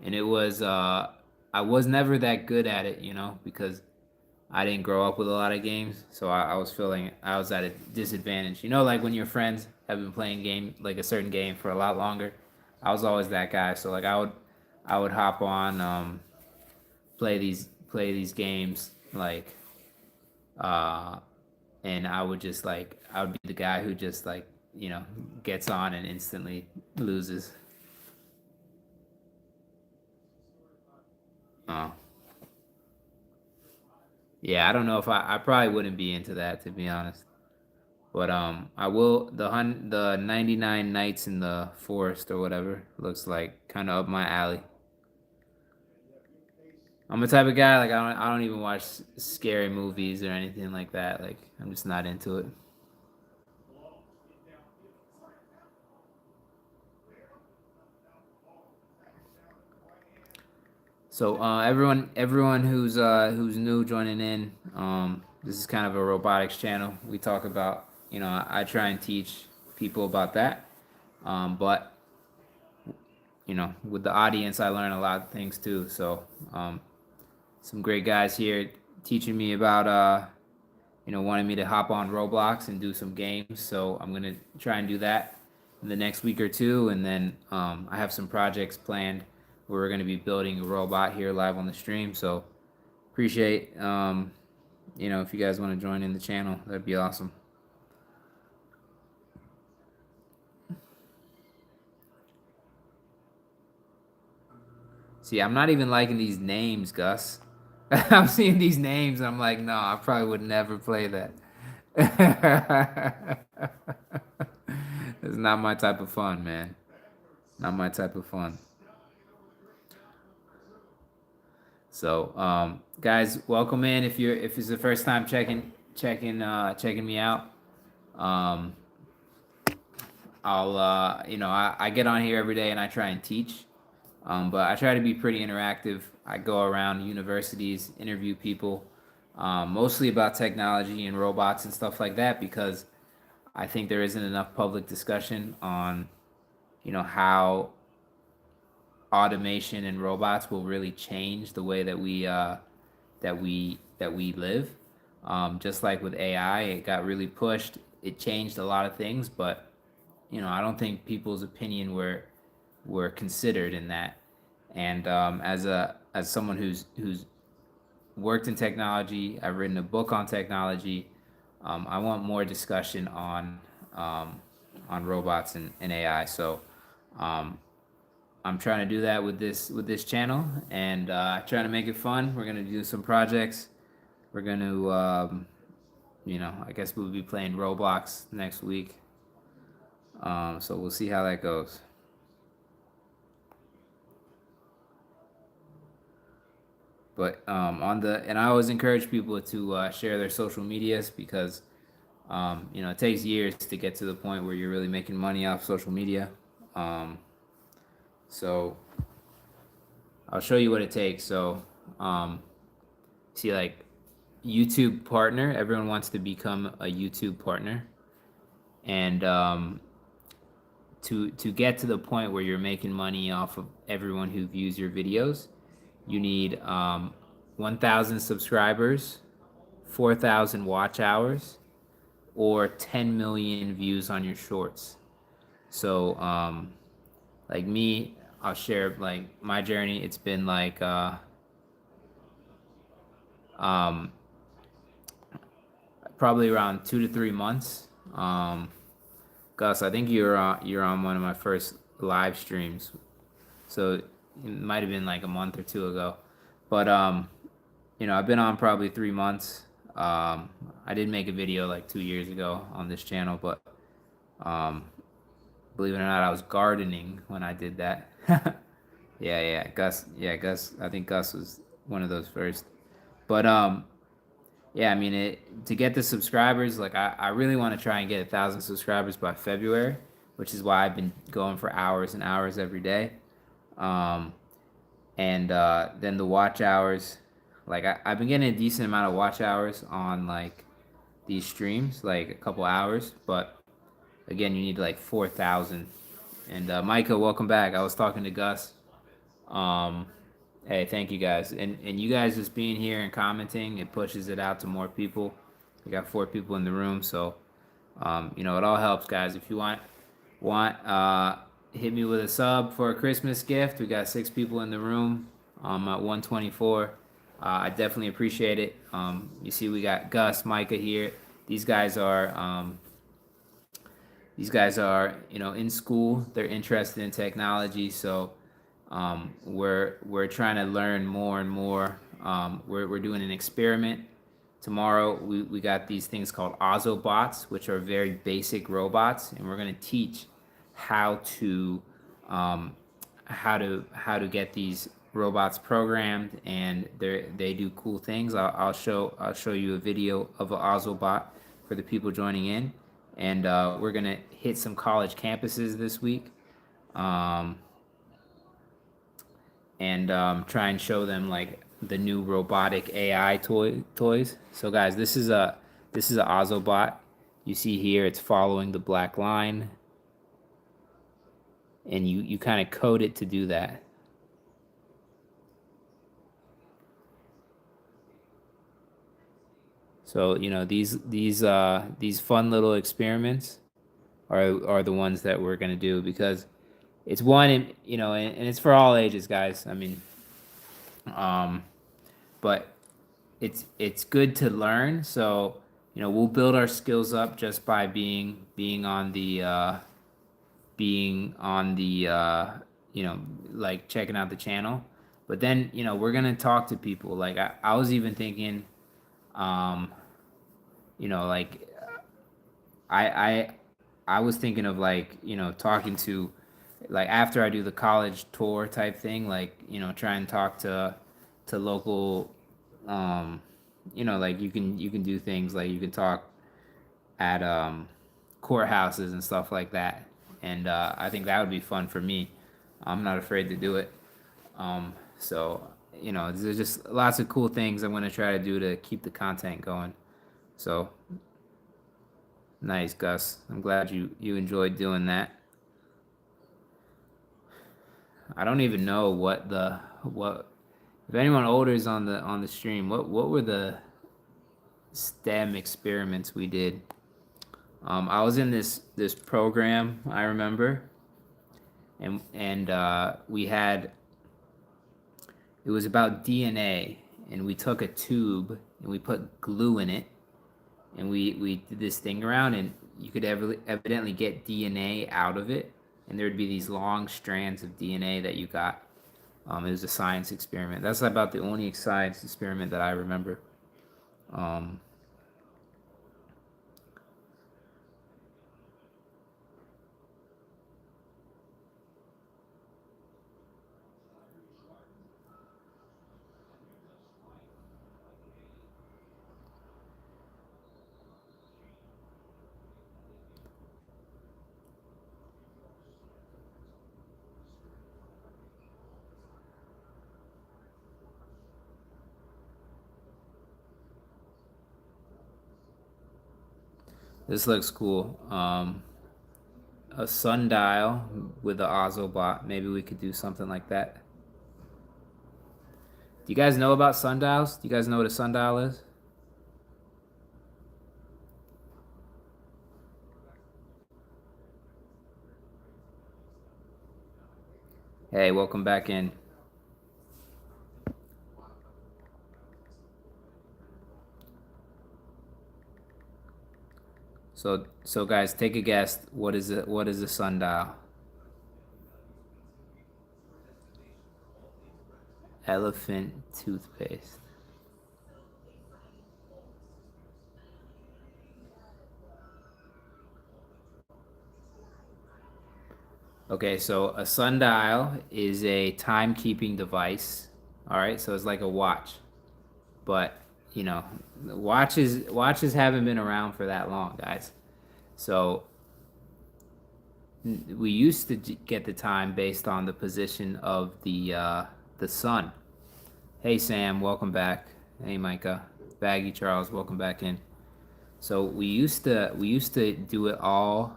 and it was I was never that good at it, because I didn't grow up with a lot of games, so I was feeling I was at a disadvantage. Like when your friends have been playing game like a certain game for a lot longer. I was always that guy. So like I would hop on, play these games like uh and I would be the guy who just like gets on and instantly loses. Oh yeah, I don't know if I probably wouldn't be into that, to be honest. But I will the 99 Nights in the Forest or whatever looks like kind of up my alley. I'm the type of guy like I don't even watch scary movies or anything like that. Like I'm just not into it. So everyone who's new joining in, this is kind of a robotics channel. We talk about, I try and teach people about that. But with the audience, I learn a lot of things too. So some great guys here teaching me about wanting me to hop on Roblox and do some games. So I'm gonna try and do that. in the next week or two, and then I have some projects planned where we're going to be building a robot here live on the stream. So appreciate if you guys want to join in the channel, that'd be awesome. See, I'm not even liking these names, Gus. I'm seeing these names, and I'm like, no, I probably would never play that. It's not my type of fun, man. Not my type of fun. So, guys, welcome in. If it's the first time checking me out, um, I get on here every day and I try and teach. But I try to be pretty interactive. I go around universities, interview people, mostly about technology and robots and stuff like that, because I think there isn't enough public discussion on, how automation and robots will really change the way that we live. Just like with AI, it got really pushed. It changed a lot of things, but I don't think people's opinion were considered in that. And as someone who's worked in technology, I've written a book on technology. I want more discussion on robots and AI. So um, I'm trying to do that with this channel, and trying to make it fun. We're gonna do some projects. We're gonna I guess we'll be playing Roblox next week. So we'll see how that goes. But and I always encourage people to share their social medias, because it takes years to get to the point where you're really making money off social media. Um, so I'll show you what it takes. So see, like, YouTube partner. Everyone wants to become a YouTube partner, and to get to the point where you're making money off of everyone who views your videos, you need 1,000 subscribers, 4,000 watch hours, or 10 million views on your shorts. So, like me, I'll share like my journey. It's been like um, probably around 2 to 3 months. Gus, I think you're on one of my first live streams, so it might have been like a month or two ago. But I've been on probably 3 months. I did make a video like 2 years ago on this channel, but um, believe it or not, I was gardening when I did that. Yeah, Gus. Yeah, Gus. I think Gus was one of those first. But yeah, I mean, to get the subscribers, like I really want to try and get 1,000 subscribers by February, which is why I've been going for hours and hours every day. Um, and then the watch hours, like I've been getting a decent amount of watch hours on like these streams, like a couple hours, but again, you need like 4,000. And Micah, welcome back. I was talking to Gus. Um, hey, thank you guys, and you guys just being here and commenting, it pushes it out to more people. We got 4 people in the room, so it all helps, guys. If you want hit me with a sub for a Christmas gift. We got 6 people in the room. At 124. I definitely appreciate it. You see, we got Gus, Micah here. These guys are in school. They're interested in technology, so we're trying to learn more and more. We're doing an experiment tomorrow. We got these things called Ozobots, which are very basic robots, and we're going to teach how to get these robots programmed, and they do cool things. I'll show you a video of an Ozobot for the people joining in, and we're gonna hit some college campuses this week, and try and show them like the new robotic AI toys. So guys, this is a Ozobot. You see here, it's following the black line, and you kind of code it to do that. So these fun little experiments are the ones that we're gonna do, because it's one, and and it's for all ages, guys. I mean, um, but it's good to learn. So we'll build our skills up just by being on the like checking out the channel. But then we're gonna talk to people. Like I was even thinking, um, like I I I was thinking of like talking to, like, after I do the college tour type thing, like try and talk to local, um like you can do things like you can talk at courthouses and stuff like that. And I think that would be fun for me. I'm not afraid to do it. So there's just lots of cool things I'm going to try to do to keep the content going. So nice, Gus. I'm glad you enjoyed doing that. I don't even know what if anyone older is on the stream. What were the STEM experiments we did? I was in this program, I remember, and we had, it was about DNA, and we took a tube and we put glue in it, and we did this thing around, and you could evidently get DNA out of it, and there'd be these long strands of DNA that you got. It was a science experiment. That's about the only science experiment that I remember. Um, this looks cool. A sundial with the Ozobot. Maybe we could do something like that. Do you guys know about sundials? Do you guys know what a sundial is? Hey, welcome back in. So guys, take a guess. What is it? What is a sundial? Elephant toothpaste. Okay, so a sundial is a timekeeping device. All right, so it's like a watch, but watches haven't been around for that long, guys. So we used to get the time based on the position of the sun. Hey Sam, welcome back. Hey Micah, Baggy Charles, welcome back in. So we used to do it all.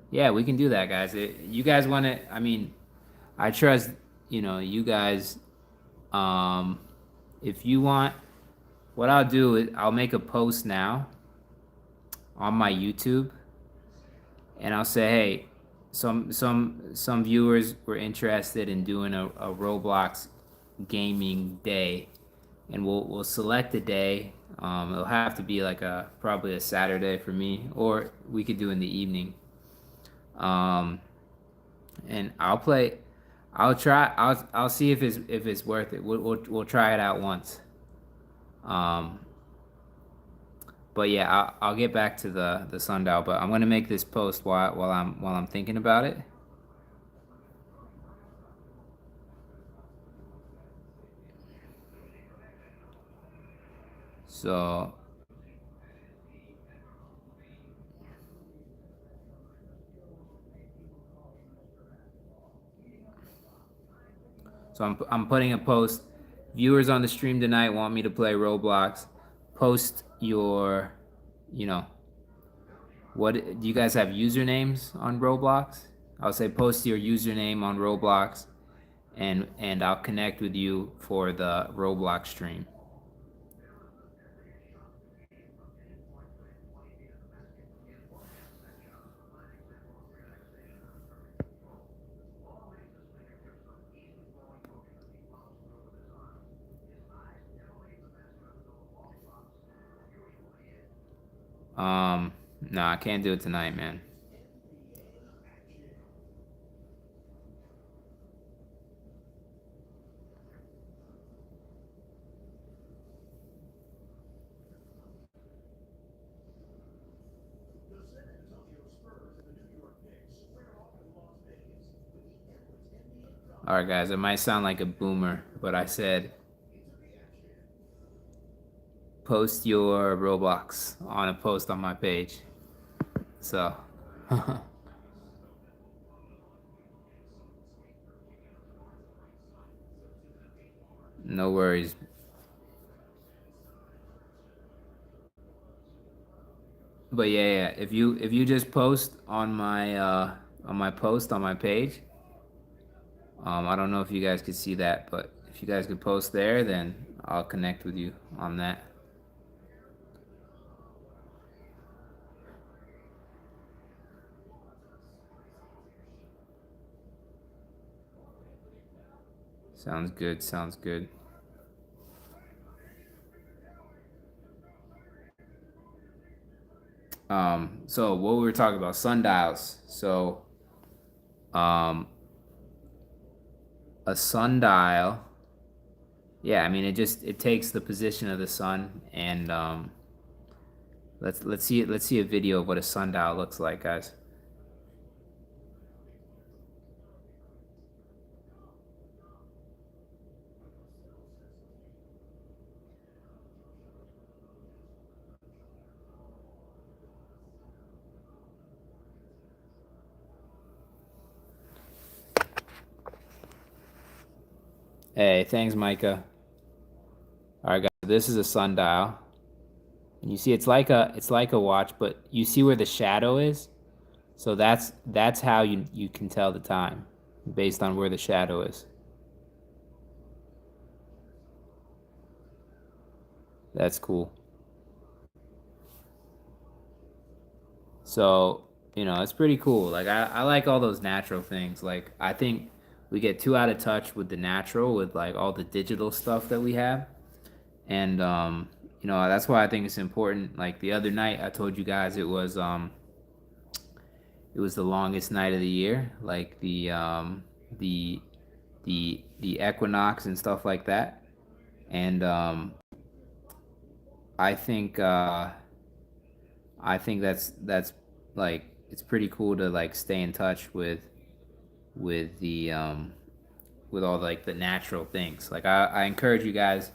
Yeah, we can do that, guys. You guys want to? I mean, I trust you guys. Um, if you want, what I'll do is I'll make a post now on my YouTube, and I'll say, hey, some viewers were interested in doing a Roblox gaming day, and we'll select a day. It'll have to be like probably a Saturday for me, or we could do in the evening. Um, and I'll play. I'll try. I'll see if it's worth it. We'll try it out once. Um, but yeah, I'll get back to the sundial. But I'm gonna make this post while I'm thinking about it. So I'm putting a post. Viewers on the stream tonight want me to play Roblox. Post your, you know, what do you guys have usernames on Roblox? I'll say post your username on Roblox, and I'll connect with you for the Roblox stream. No, I can't do it tonight, man. All right, guys, it might sound like a boomer, but I said post your Roblox on a post on my page. So, no worries. But yeah, if you just post on my post on my page, I don't know if you guys could see that, but if you guys could post there, then I'll connect with you on that. Sounds good. Sounds good. So what we were talking about, sundials. So, um, a sundial, yeah, I mean it takes the position of the sun, and let's see a video of what a sundial looks like, guys. Hey, thanks, Micah. All right, guys, this is a sundial, and you see it's like a watch, but you see where the shadow is. So that's how you can tell the time based on where the shadow is. That's cool. So, it's pretty cool. Like I like all those natural things. Like I think we get too out of touch with the natural with like all the digital stuff that we have. And that's why I think it's important. Like the other night I told you guys it was the longest night of the year, like the the equinox and stuff like that. And I think I think that's like it's pretty cool to like stay in touch with the with all like the natural things. Like I encourage you guys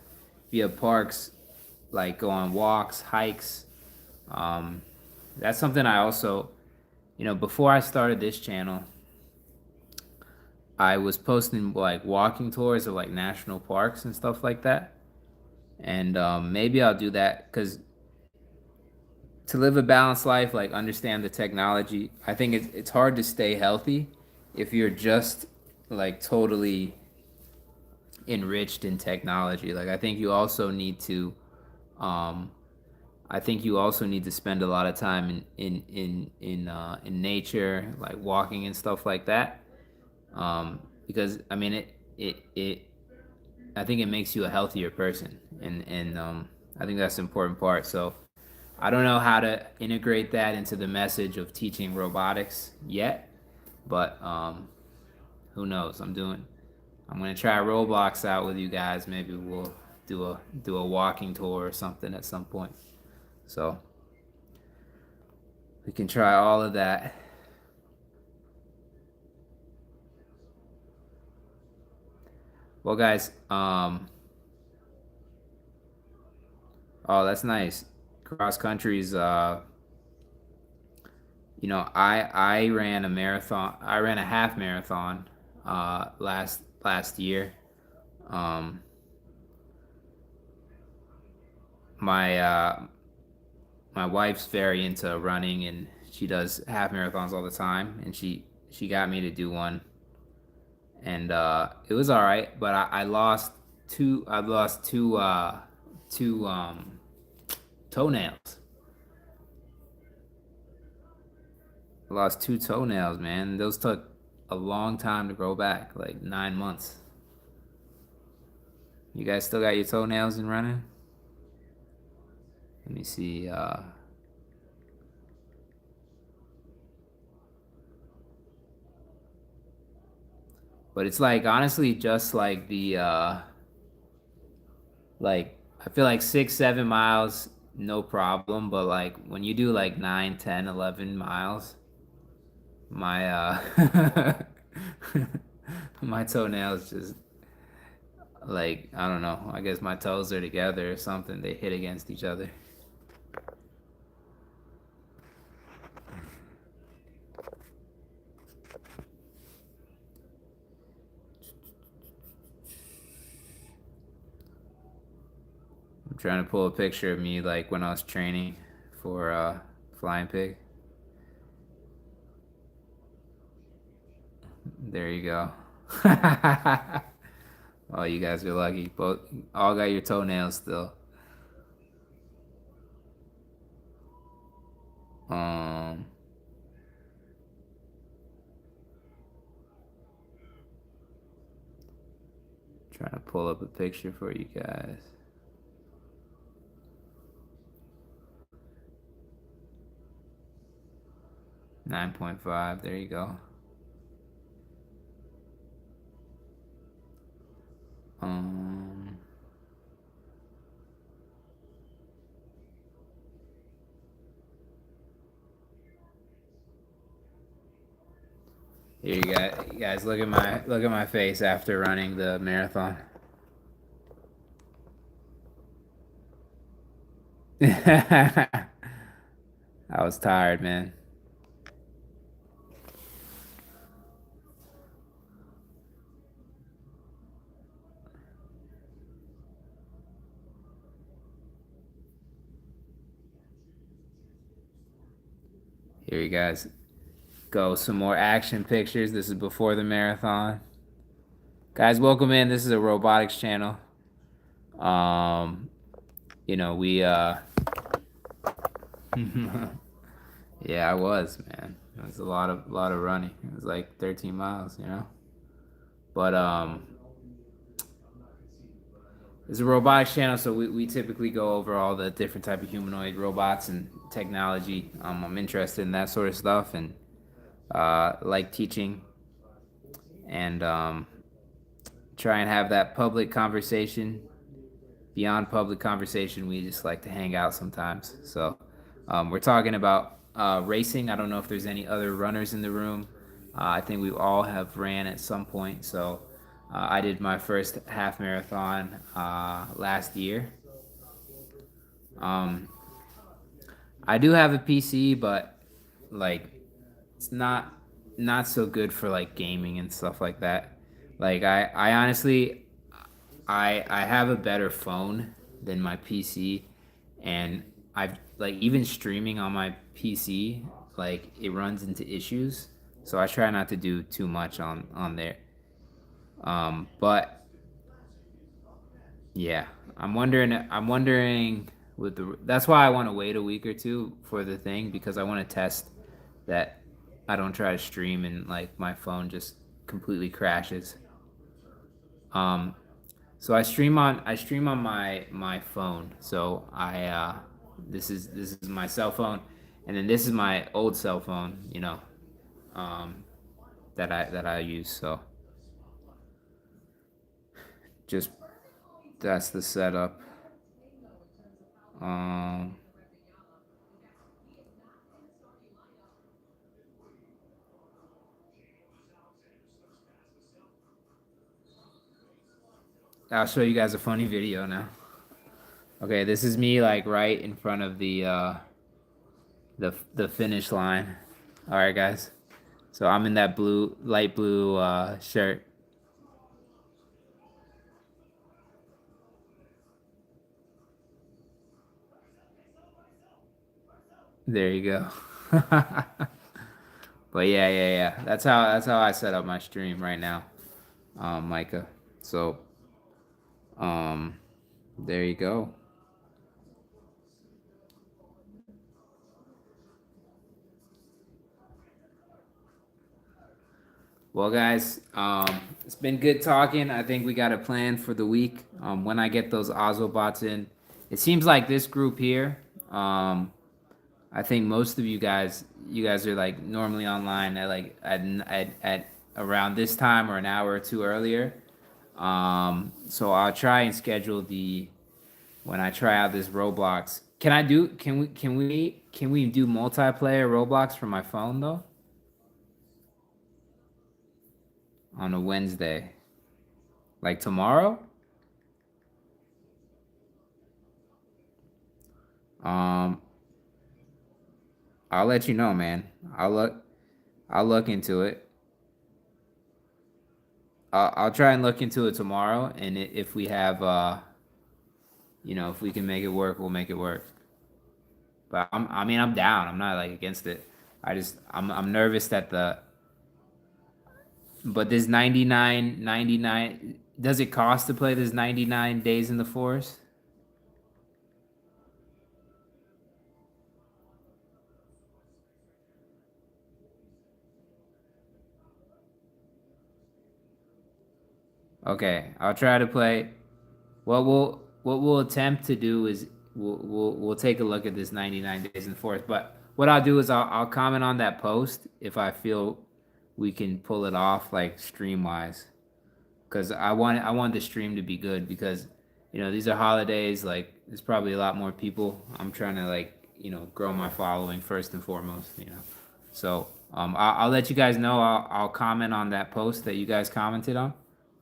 via parks, like go on walks, hikes. Um, that's something I also, before I started this channel, I was posting like walking tours of like national parks and stuff like that. And maybe I'll do that because to live a balanced life, like understand the technology. I think it's hard to stay healthy if you're just like totally enriched in technology. Like um, I think you also need to spend a lot of time in nature, like walking and stuff like that. Because I mean it I think it makes you a healthier person, and I think that's the important part. So I don't know how to integrate that into the message of teaching robotics yet, but who knows? I'm gonna try Roblox out with you guys. Maybe we'll do a walking tour or something at some point. So we can try all of that. Well, guys, oh, that's nice. Cross country's I ran a marathon. I ran a half marathon last year. Um, my my wife's very into running, and she does half marathons all the time, and she got me to do one, and it was all right, but I lost two toenails. I lost two toenails, man. Those took a long time to grow back, like 9 months. You guys still got your toenails in running? Let me see. But it's like honestly just like the like I feel like 6, 7 miles, no problem. But like when you do like 9, 10, 11 miles, my my toenails just like I don't know. I guess my toes are together or something. They hit against each other. I'm trying to pull a picture of me like when I was training for Flying Pig. There you go. Oh, you guys are lucky. Both all got your toenails still. Um, Trying to pull up a picture for you guys. .5. There you go. Um, Here you guys look at my face after running the marathon. I was tired, man. Here you guys go. Some more action pictures. This is before the marathon. Guys, welcome in. This is a robotics channel. Um, we yeah, I was, man. It was a lot of running. It was like 13 miles, you know. But it's a robotics channel, so we typically go over all the different type of humanoid robots and technology. I'm interested in that sort of stuff and like teaching and try and have that public conversation. Beyond public conversation, we just like to hang out sometimes. So we're talking about racing. I don't know if there's any other runners in the room. I think we all have ran at some point. So I did my first half marathon last year. Um, I do have a PC, but like it's not so good for like gaming and stuff like that. Like I honestly I have a better phone than my PC, and I've like even streaming on my PC, like it runs into issues. So I try not to do too much on there. But yeah, I'm wondering with the that's why I want to wait a week or two for the thing because I want to test that I don't try to stream and like my phone just completely crashes. Um, So I stream on my phone. So this is my cell phone, and then this is my old cell phone. Um, that I use. So just that's the setup. Um, I'll show you guys a funny video now. Okay, this is me like right in front of the finish line. All right, guys. So I'm in that light blue shirt. There you go. But yeah. That's how I set up my stream right now, Micah. So, um, there you go. Well, guys, it's been good talking. I think we got a plan for the week. When I get those Ozobots in, it seems like this group here. I think most of you guys are like normally online at like at around this time or an hour or two earlier. So I'll try and schedule the when I try out this Roblox. Can we do multiplayer Roblox from my phone though on a Wednesday? Like tomorrow? Um, I'll let you know, man. I'll look into it. I'll try and look into it tomorrow, and if we have if we can make it work, we'll make it work. But I mean, I'm down. I'm not like against it. I'm nervous that but this 99 does it cost to play this 99 days in the forest? Okay, I'll try to play. What we'll attempt to do is we'll take a look at this 99 days in the forest. But what I'll do is I'll comment on that post if I feel we can pull it off like stream wise. Because I want the stream to be good because these are holidays. Like there's probably a lot more people. I'm trying to like grow my following first and foremost. So I'll let you guys know. I'll comment on that post that you guys commented on,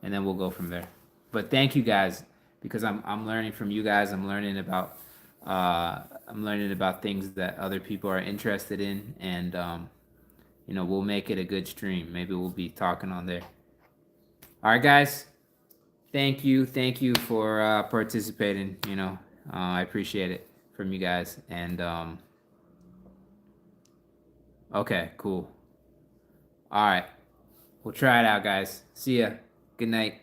and then we'll go from there. But thank you guys because I'm learning from you guys. I'm learning about things that other people are interested in, and we'll make it a good stream. Maybe we'll be talking on there. All right, guys. Thank you for participating. I appreciate it from you guys. And okay, cool. All right, we'll try it out, guys. See ya. Good night.